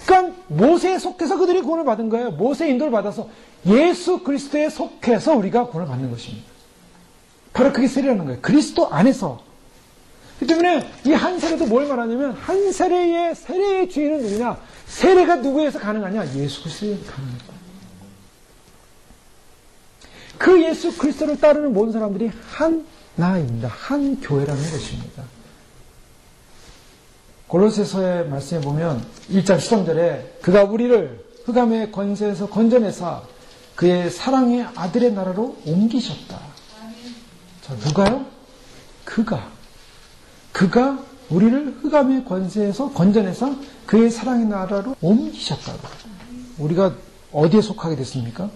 그러니까 모세에 속해서 그들이 구원을 받은 거예요. 모세의 인도를 받아서 예수 그리스도에 속해서 우리가 구원을 받는 것입니다. 바로 그게 세례라는 거예요. 그리스도 안에서. 그렇기 때문에 이 한 세례도 뭘 말하냐면 한 세례의 주인은 누구냐? 세례가 누구에서 가능하냐? 예수 그리스도에서 가능합니다. 그 예수 그리스도를 따르는 모든 사람들이 한 나라입니다. 한 교회라는 것입니다. 골로새서의 말씀에 보면 1장 13절에 그가 우리를 흑암의 권세에서 건져내사 그의 사랑의 아들의 나라로 옮기셨다. 자, 누가요? 그가 우리를 흑암의 권세에서 건져내사 그의 사랑의 나라로 옮기셨다고. 우리가 어디에 속하게 됐습니까?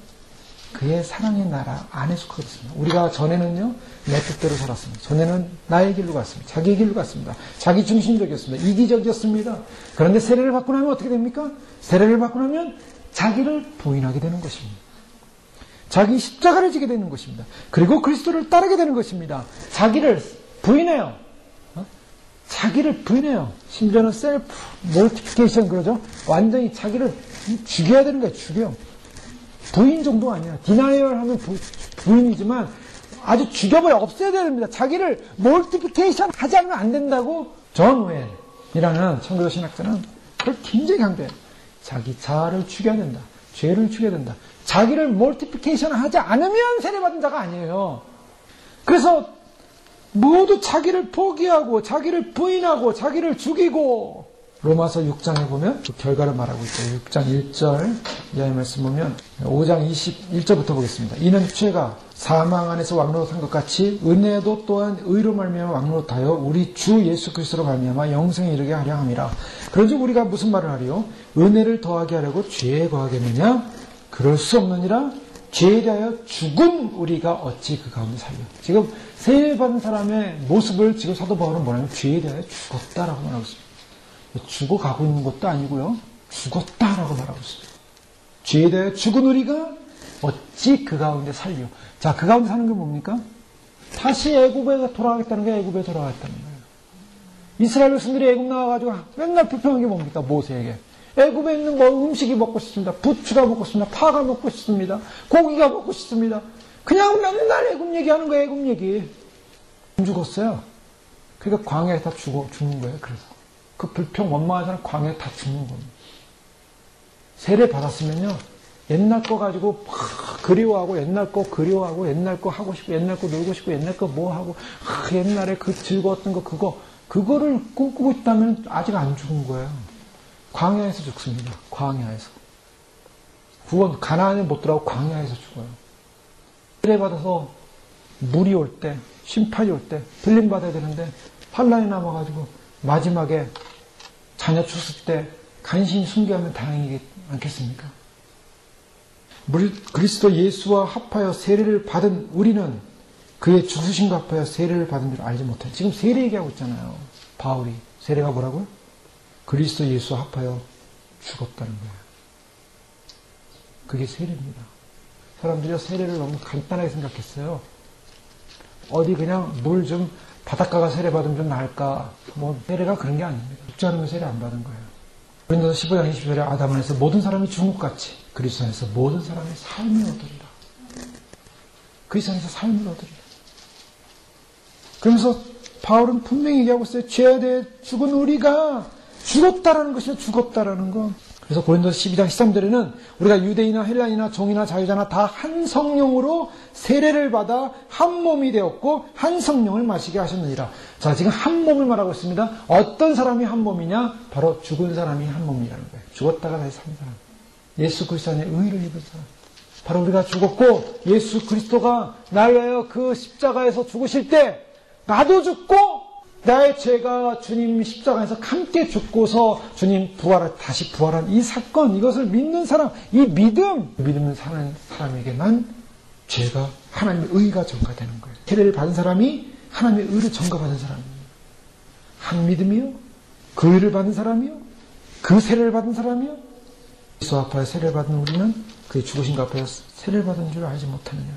그의 사랑의 나라 안에 속하게 됐습니다. 우리가 전에는요, 내 뜻대로 살았습니다. 전에는 나의 길로 갔습니다. 자기의 길로 갔습니다. 자기 중심적이었습니다. 이기적이었습니다. 그런데 세례를 받고 나면 어떻게 됩니까? 세례를 받고 나면 자기를 부인하게 되는 것입니다. 자기 십자가를 지게 되는 것입니다. 그리고 그리스도를 따르게 되는 것입니다. 자기를 부인해요. 자기를 부인해요. 심지어는 셀프 몰티피케이션 그러죠. 완전히 자기를 죽여야 되는 거예요. 죽여. 부인 정도 아니야. 디나이얼 하면 부인이지만 아주 죽여버려. 없애야 됩니다. 자기를 몰티피케이션 하지 않으면 안 된다고 존 웰이라는 청교도 신학자는 그걸 굉장히 강조해요. 자기 자아를 죽여야 된다. 죄를 죽여야 된다. 자기를 몰티피케이션 하지 않으면 세례받은 자가 아니에요. 그래서 모두 자기를 포기하고 자기를 부인하고 자기를 죽이고 로마서 6장에 보면 그 결과를 말하고 있죠. 6장 1절 이하의 말씀 보면 5장 21절부터 보겠습니다. 이는 죄가 사망 안에서 왕노릇한 것 같이 은혜도 또한 의로 말미암아 왕노릇하여 우리 주 예수 그리스도로 말미암아 영생에 이르게 하려 함이라. 그런즉 우리가 무슨 말을 하리요? 은혜를 더하게 하려고 죄에 거하겠느냐? 그럴 수 없느니라. 죄에 대하여 죽은 우리가 어찌 그 가운데 살려. 지금 세례받은 사람의 모습을 지금 사도 바울은 뭐냐면 죄에 대하여 죽었다라고 말하고 있습니다. 죽어가고 있는 것도 아니고요. 죽었다라고 말하고 있습니다. 죄에 대하여 죽은 우리가 어찌 그 가운데 살려. 자, 그 가운데 사는 게 뭡니까? 다시 애굽에 돌아가겠다는 게 애굽에 돌아가겠다는 거예요. 이스라엘 백성들이 애굽 나와가지고 맨날 불평한 게 뭡니까? 모세에게. 애굽에 있는 뭐 음식이 먹고 싶습니다. 부추가 먹고 싶습니다. 파가 먹고 싶습니다. 고기가 먹고 싶습니다. 그냥 맨날 애굽 얘기하는 거예요. 애굽 얘기. 안 죽었어요. 그러니까 광야에 다 죽는 거예요. 그래서 그 불평 원망하는 사람 광야에 다 죽는 겁니다. 세례 받았으면요, 옛날 거 가지고 막 그리워하고, 옛날 거 그리워하고, 옛날 거 하고 싶고, 옛날 거 놀고 싶고, 옛날 거 뭐 하고, 옛날에 그 즐거웠던 거, 그거를 꿈꾸고 있다면 아직 안 죽은 거예요. 광야에서 죽습니다. 광야에서. 구원, 가나안에 못 들어가고 광야에서 죽어요. 세례 받아서 물이 올 때, 심판이 올 때, 불림 받아야 되는데, 환란이 남아가지고, 마지막에 자녀 죽을 때 간신히 순교하면 다행이지 않겠습니까? 그리스도 예수와 합하여 세례를 받은 우리는 그의 죽으심과 합하여 세례를 받은 줄 알지 못해. 지금 세례 얘기하고 있잖아요. 바울이. 세례가 뭐라고요? 그리스도 예수와 합하여 죽었다는 거예요. 그게 세례입니다. 사람들이 세례를 너무 간단하게 생각했어요. 어디 그냥 물 좀 바닷가가 세례 받으면 좀 나을까? 세례가 그런 게 아닙니다. 죽지 않으면 세례 안 받은 거예요. 고린도서 15장 20절에 아담 안에서 모든 사람이 죽은 것 같이 그리스도 안에서 모든 사람의 삶을 얻으리라. 그리스도 안에서 삶을 얻으리라. 그러면서 바울은 분명히 얘기하고 있어요. 죄에 대해 죽은 우리가 죽었다라는 것이죠. 죽었다라는 거. 그래서 고린도서 12장 13절에는 우리가 유대인이나 헬라인이나 종이나 자유자나 다 한 성령으로 세례를 받아 한 몸이 되었고 한 성령을 마시게 하셨느니라. 자, 지금 한 몸을 말하고 있습니다. 어떤 사람이 한 몸이냐? 바로 죽은 사람이 한 몸이라는 거예요. 죽었다가 다시 산 사람. 예수 그리스도 안에 의를 입은 사람. 바로 우리가 죽었고 예수 그리스도가 나를 위하여 그 십자가에서 죽으실 때 나도 죽고 나의 죄가 주님 십자가에서 함께 죽고서 주님 다시 부활한 이 사건, 이것을 믿는 사람, 이 믿음을 사는 사람에게만 죄가, 하나님의 의가 전가되는 거예요. 세례를 받은 사람이 하나님의 의를 전가받은 사람입니다. 한 믿음이요? 그 의를 받은 사람이요? 그 세례를 받은 사람이요? 예수 앞에 세례를 받은 우리는 그의 죽으심과 앞에 세례를 받은 줄 알지 못하느냐.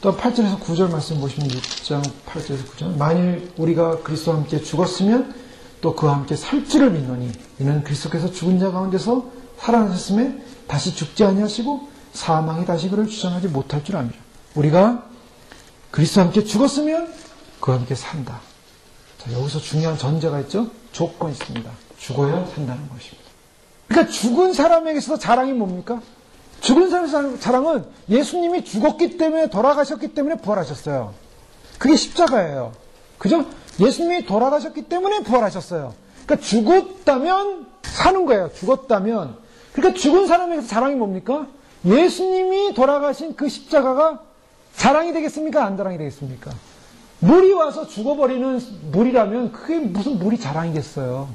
또 8절에서 9절 말씀 보시면 6장 8절에서 9절 만일 우리가 그리스도와 함께 죽었으면 또 그와 함께 살 줄을 믿노니 이는 그리스도께서 죽은 자 가운데서 살아나셨음에 다시 죽지 아니하시고 사망이 다시 그를 주장하지 못할 줄 압니다. 우리가 그리스도와 함께 죽었으면 그와 함께 산다. 자, 여기서 중요한 전제가 있죠. 조건이 있습니다. 죽어야 산다는 것입니다. 그러니까 죽은 사람에게서 자랑이 뭡니까? 죽은 사람의 자랑은 예수님이 죽었기 때문에 돌아가셨기 때문에 부활하셨어요. 그게 십자가예요. 그죠? 예수님이 돌아가셨기 때문에 부활하셨어요. 그러니까 죽었다면 사는 거예요. 죽었다면. 그러니까 죽은 사람에게서 자랑이 뭡니까? 예수님이 돌아가신 그 십자가가 자랑이 되겠습니까? 안 자랑이 되겠습니까? 물이 와서 죽어버리는 물이라면 그게 무슨 물이 자랑이겠어요.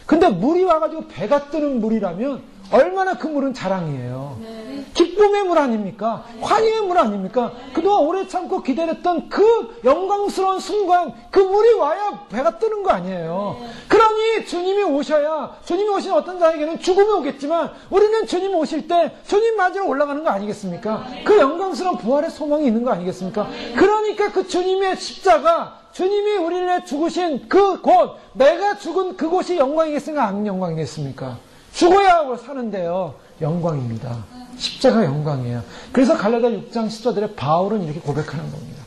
근데 물이 와가지고 배가 뜨는 물이라면 얼마나 그 물은 자랑이에요. 네. 기쁨의 물 아닙니까? 환희의 물 아닙니까? 그동안 오래 참고 기다렸던 그 영광스러운 순간 그 물이 와야 배가 뜨는 거 아니에요. 네. 그러니 주님이 오셔야 주님이 오신 어떤 자에게는 죽음이 오겠지만 우리는 주님 오실 때 주님 맞으러 올라가는 거 아니겠습니까? 네. 그 영광스러운 부활의 소망이 있는 거 아니겠습니까? 네. 그러니까 그 주님의 십자가 주님이 우리를 위해 죽으신 그 곳 내가 죽은 그곳이 영광이겠습니까? 안 영광이겠습니까? 죽어야 사는데요. 영광입니다. 십자가 영광이에요. 그래서 갈라디아 6장 10절에 바울은 이렇게 고백하는 겁니다.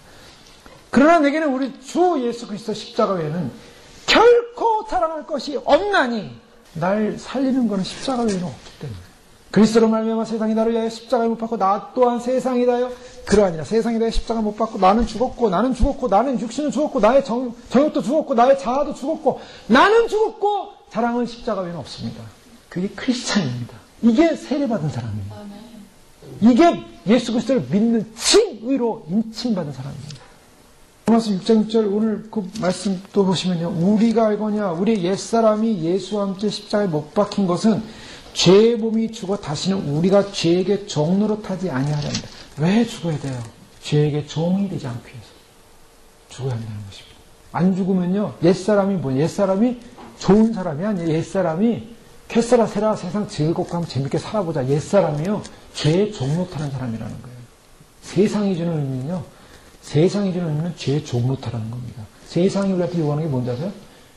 그러나 내게는 우리 주 예수 그리스도 십자가 외에는 결코 자랑할 것이 없나니 날 살리는 것은 십자가 외에는 없기 때문에 그리스도로 말미암아 세상이 나를 위하여 십자가에 못 박고 나 또한 세상이 다여 그러하니라. 세상이 다여 십자가 못 박고 나는 죽었고 나는 육신은 죽었고 나의 정욕도 죽었고 나의 자아도 죽었고 나는 죽었고 자랑은 십자가 외에는 없습니다. 그게 크리스찬입니다. 이게 세례받은 사람입니다. 이게 예수 그리스도를 믿는 칭의로 인칭받은 사람입니다. 로마서 6장 6절 오늘 그 말씀 또 보시면요. 우리가 알거냐 우리 옛사람이 예수와 함께 십자가에 못 박힌 것은 죄의 몸이 죽어 다시는 우리가 죄에게 종노릇하지 아니하렵니다. 왜 죽어야 돼요? 죄에게 종이 되지 않기 위해서 죽어야 한다는 것입니다. 안 죽으면요. 옛사람이 뭐냐? 옛사람이 좋은 사람이 아니에요. 옛사람이 캐서라 세라 세상 즐겁고 한번 재밌게 살아보자. 옛사람이요. 죄에 종노릇하는 사람이라는 거예요. 세상이 주는 의미는요. 세상이 주는 의미는 죄에 종노릇하라는 겁니다. 세상이 우리한테 요구하는 게 뭔지 아세요?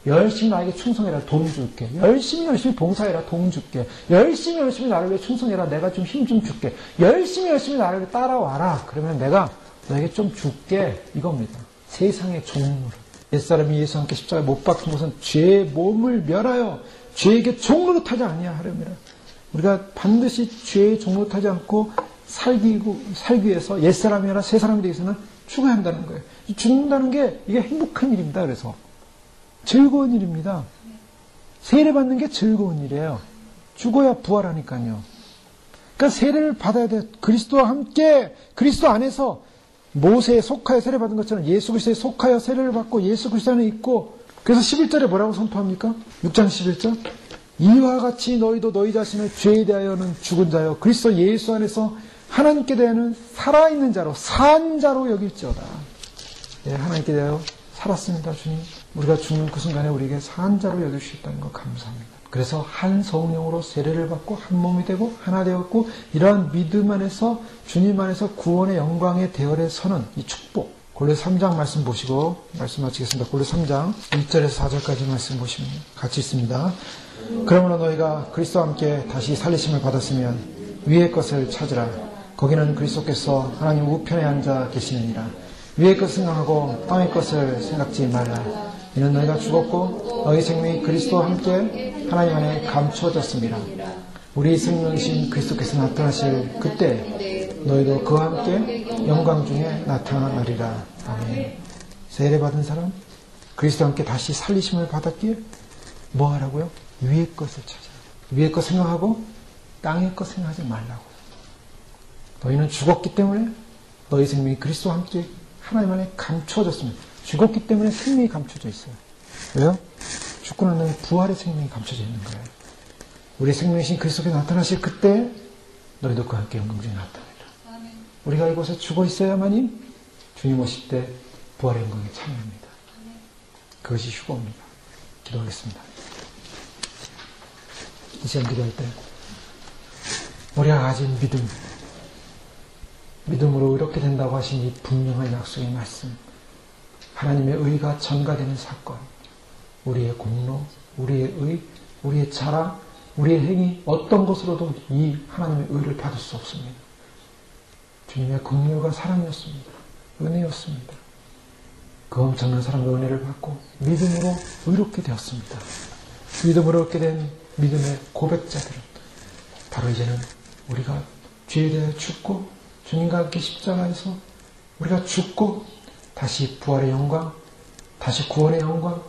열심히 나에게 충성해라. 돈 줄게. 열심히 봉사해라. 돈 줄게. 열심히 나를 위해 충성해라. 내가 좀 힘 좀 줄게. 열심히 나를 위해 따라와라. 그러면 내가 너에게 좀 줄게. 이겁니다. 세상의 종노릇. 옛사람이 예수와 함께 십자가에 못 박힌 것은 죄의 몸을 멸하여 죄에게 종노릇하지 아니하려니라. 우리가 반드시 죄에 종노하지 않고 살기 위해서 옛사람이 아니라 새사람이 되기 위해서는 죽어야 한다는 거예요. 죽는다는 게 이게 행복한 일입니다. 그래서 즐거운 일입니다. 세례받는 게 즐거운 일이에요. 죽어야 부활하니까요. 그러니까 세례를 받아야 돼요. 그리스도와 함께 그리스도 안에서 모세에 속하여 세례받은 것처럼 예수 그리스도에 속하여 세례를 받고 예수 그리스도 안에 있고, 그래서 11절에 뭐라고 선포합니까? 6장 11절. 이와 같이 너희도 너희 자신을 죄에 대하여는 죽은 자요 그리스도 예수 안에서 하나님께 대하여는 살아있는 자로 산 자로 여길지어다. 예, 하나님께 대하여 살았습니다. 주님, 우리가 죽는 그 순간에 우리에게 산 자로 여길 수 있다는 거 감사합니다. 그래서 한 성령으로 세례를 받고 한 몸이 되고 하나 되었고, 이러한 믿음 안에서 주님 안에서 구원의 영광의 대열에 서는 이 축복. 골로새 3장 말씀 보시고 말씀 마치겠습니다. 골로새 3장 1절에서 4절까지 말씀 보시면 같이 있습니다. 그러므로 너희가 그리스도와 함께 다시 살리심을 받았으면 위의 것을 찾으라. 거기는 그리스도께서 하나님 우편에 앉아 계시느니라. 위의 것을 생각하고 땅의 것을 생각지 말라. 이는 너희가 죽었고 너희 생명이 그리스도와 함께 하나님 안에 감추어졌습니다. 우리 생명이신 그리스도께서 나타나실 그때 너희도 그와 함께 영광 중에 나타나리라. 아멘. 세례받은 사람, 그리스도와 함께 다시 살리심을 받았기에 뭐 하라고요? 위의 것을 찾아. 위의 것 생각하고 땅의 것 생각하지 말라고. 너희는 죽었기 때문에 너희 생명이 그리스도와 함께 하나님 안에 감춰졌습니다. 죽었기 때문에 생명이 감춰져 있어요. 왜요? 죽고 난 다음에 부활의 생명이 감춰져 있는 거예요. 우리 생명이신 그리스도께서 나타나실 그때 너희도 그와 함께 영광 중에 나타나리라. 우리가 이곳에 죽어 있어야만이 주님 오실 때 부활의 영광에 참여합니다. 그것이 휴거입니다. 기도하겠습니다. 이 시간 기도할 때 우리가 가진 믿음으로 이렇게 된다고 하신 이 분명한 약속의 말씀, 하나님의 의가 전가되는 사건, 우리의 공로, 우리의 의, 우리의 자랑, 우리의 행위 어떤 것으로도 이 하나님의 의를 받을 수 없습니다. 주님의 긍휼과 사랑이었습니다. 은혜였습니다. 그 엄청난 사랑과 은혜를 받고 믿음으로 의롭게 되었습니다. 믿음으로 얻게 된 믿음의 고백자들은 바로 이제는 우리가 죄에 대해 죽고 주님과 함께 십자가에서 우리가 죽고 다시 부활의 영광, 다시 구원의 영광,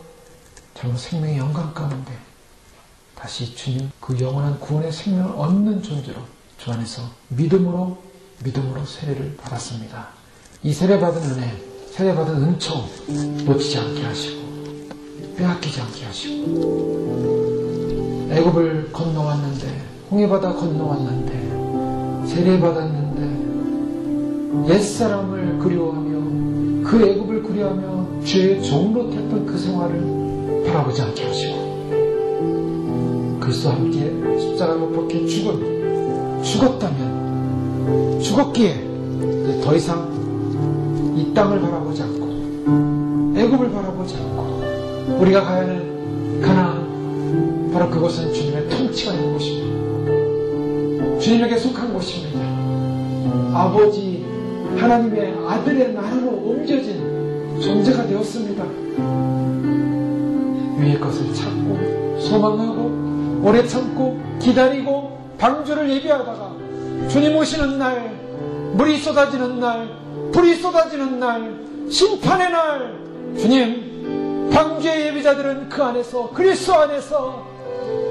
젊은 생명의 영광 가운데 다시 주님 그 영원한 구원의 생명을 얻는 존재로 주 안에서 믿음으로 세례를 받았습니다. 이 세례받은 은혜, 세례받은 은총 놓치지 않게 하시고 빼앗기지 않게 하시고, 애굽을 건너왔는데, 홍해바다 건너왔는데, 세례받았는데 옛사람을 그리워하며 그 애굽을 그리워하며 죄의 종노릇했던 그 생활을 바라보지 않게 하시고, 그리스도와 함께 십자가에 못 박혀 죽었다면 죽었기에 이제 더 이상 이 땅을 바라보지 않고 애굽을 바라보지 않고 우리가 가야 하는 가나안, 바로 그것은 주님의 통치가 있는 곳입니다. 주님에게 속한 곳입니다. 아버지 하나님의 아들의 나라로 옮겨진 존재가 되었습니다. 위의 것을 찾고 소망하고 오래 참고 기다리고 방주를 예비하다가 주님 오시는 날, 물이 쏟아지는 날, 불이 쏟아지는 날, 심판의 날, 주님 방주의 예비자들은 그 안에서, 그리스도 안에서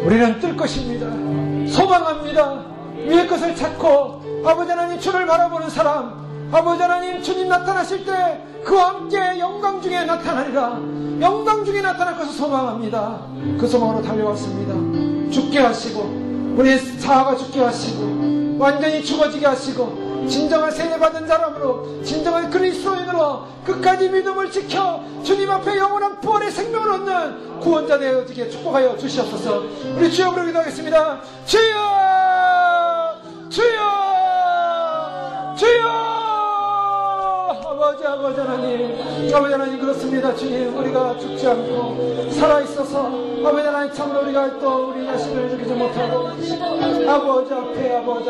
우리는 뜰 것입니다. 소망합니다. 위의 것을 찾고 아버지 하나님 주를 바라보는 사람, 아버지 하나님 주님 나타나실 때 그와 함께 영광 중에 나타나리라. 영광 중에 나타날 것을 소망합니다. 그 소망으로 달려왔습니다. 죽게 하시고 우리의 자아가 죽게 하시고 완전히 죽어지게 하시고 진정한 세례받은 사람으로, 진정한 그리스도인으로 끝까지 믿음을 지켜 주님 앞에 영원한 부활의 생명을 얻는 구원자 되어지게 축복하여 주시옵소서. 우리 주여 부르 기도하겠습니다. 주여 주여 주여. 아버지 아버지 하나님 그렇습니다. 주님, 우리가 죽지 않고 살아있어서 아버지 하나님 참으로 우리가 또 우리 자신을 죽이지 못하고 아버지 앞에 아버지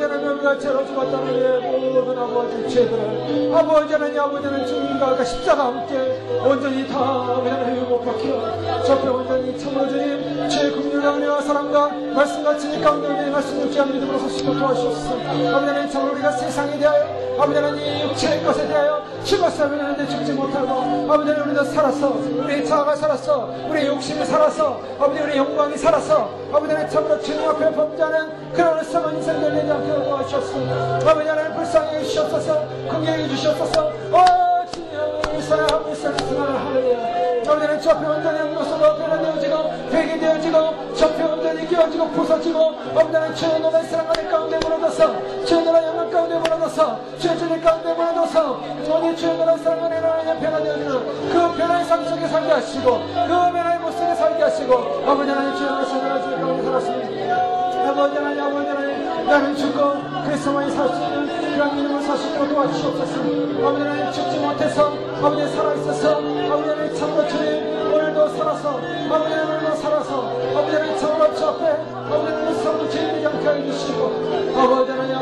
하나님 우리가 죄로 죽었다는 우리의 모든 아버지 죄들을 아버지 하나님 주님과 그 십자가 함께 온전히 다 아버지 하나님 못 박혀 저 앞에 온전히 참으로 주님 주의 긍휼과 은혜와 사랑과 말씀과 진리 가운데 우리의 말씀 육지 않는 믿음으로 서시고 도와주옵소서. 아버지 하나님 참으로 우리가 세상에 대하여 아버지 하나님 육체의 것에 대하여 죽었어 하는데 죽지 못하고 아버지 하나님 우리도 살았어. 우리의 자아가 살았어. 우리의 욕심이 살았어. 아버지 우리의 영광이 살았어. 아버지 하나님 참으로 주님 앞에 범죄하는 그런 얼싸한 인생들 내지 않게 도와주셨어. 아버지 하나님 불쌍히 해주시옵소서. 긍휼히 해주시옵소서. 주님 사랑하고 있었으면 하느냐. 아버지 하나님 저 앞에 완전히 흙으로 변화되어지고 베게 되어지고 저 앞에 완전히 끼어지고 부서지고 아버지 하나님 주의 노란 사랑 안에 가운데 무너져서 주의 노란 영광 가운데 무너져서 주의 주님 가운데 무너져서 오늘 주의 노란 사랑 안에 변화되어지는 그 변화의 삶 속에 살게 하시고 그 변화의 모습에 살게 하시고 아버지 하나님 주의 노란 사랑 주의 가운데 살았습니다. 아버지 하나님 나는 죽고 그리스도만이 살 수 있는 그런 믿음을 사시고 도와주시옵소서. 아버지 하나님 죽지 못해서 아버지 살아있어서 아버지 하나님 참으로 주님 오늘도 살아서 아버지 오늘도 살아서 아버지 하나님 참으로 주 앞에 아버지 하나님 참으로 죄인되지 않게 해주시고 아버지 하나님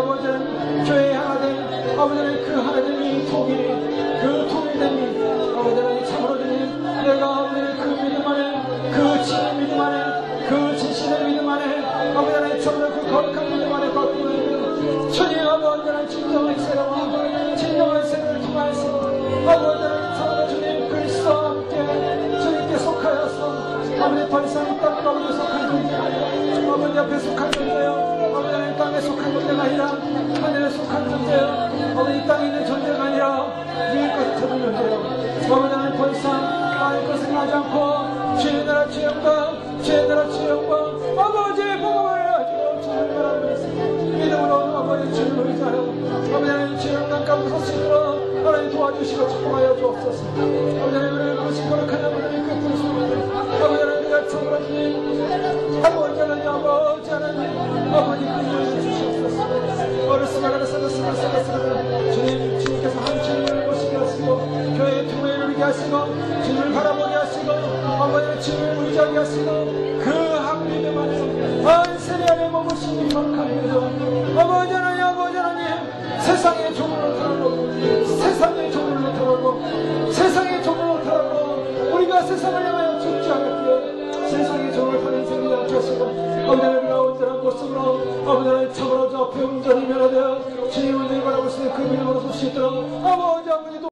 교회의 하나님 아버지 하나님 그 하나님이 통일됨이 아버지 하나님 참으로 주님 내가 아버지 그 믿음 안에 그 진의 믿음 안에 그 진실의 믿음 안에 아버지 하나님 참으로 그 거룩한 믿음 안에 바꾸는 주님 아버지 하나님 진정한 세례와 진정한 세례를 통하여서 아버지 하나님 참으로 주님 그리스도와 함께 주님께 속하여서 아버지 더 이상 이 땅 가운데 속한 존재가 아니라 아버지 앞에 속한 존재요 아버지 하나님 땅에 속한 존재가 아니라 하늘에 속한 존재요 아버지 이 땅에 있는 존재가 아니라 위의 것을 찾은 존재요 아버지 하나님 더 이상 나의 것을 하지 않고 주의 나라 주의 영광 주의 나라 주의 영광 아버지의 복음을 가지고 주를 바라보고 있습니다. 믿음으로 아버지 주를 의지하여 아버지 하나님 주의 영광 가운데 서시도록 하나님 도와주시고 축복하여 주옵소서. 아버지 하나님 우리를 부르신 거룩한 하나님 그 부르심을 아버지 하나님 우리가 참으로 주님 아버지 하나님 아버지 긍휼히 주시옵소서. 어르스가라 주님께서 한 주님을 모시게 하시고 교회의 통일을 이루게 하시고 주님을 바라보게 하시고 아버지 주님을 의지하게 하시고 그 한 믿음 안에 안세리 안에 머무시는 거룩한 믿음 아버지 하나님 세상의 종으로 타라고 세상의 종으로 타라고 우리가 세상을 향하여 죽지 않았기에 세상의 종을 타는 생이 않게 하시고 아버지 하나님 우리가 온전한 모습으로 아버지 하나님 참으로 저 앞에 온전히 면하되어 주님을 바라볼 수 있는 그 믿음으로 설 수 있도록 아버지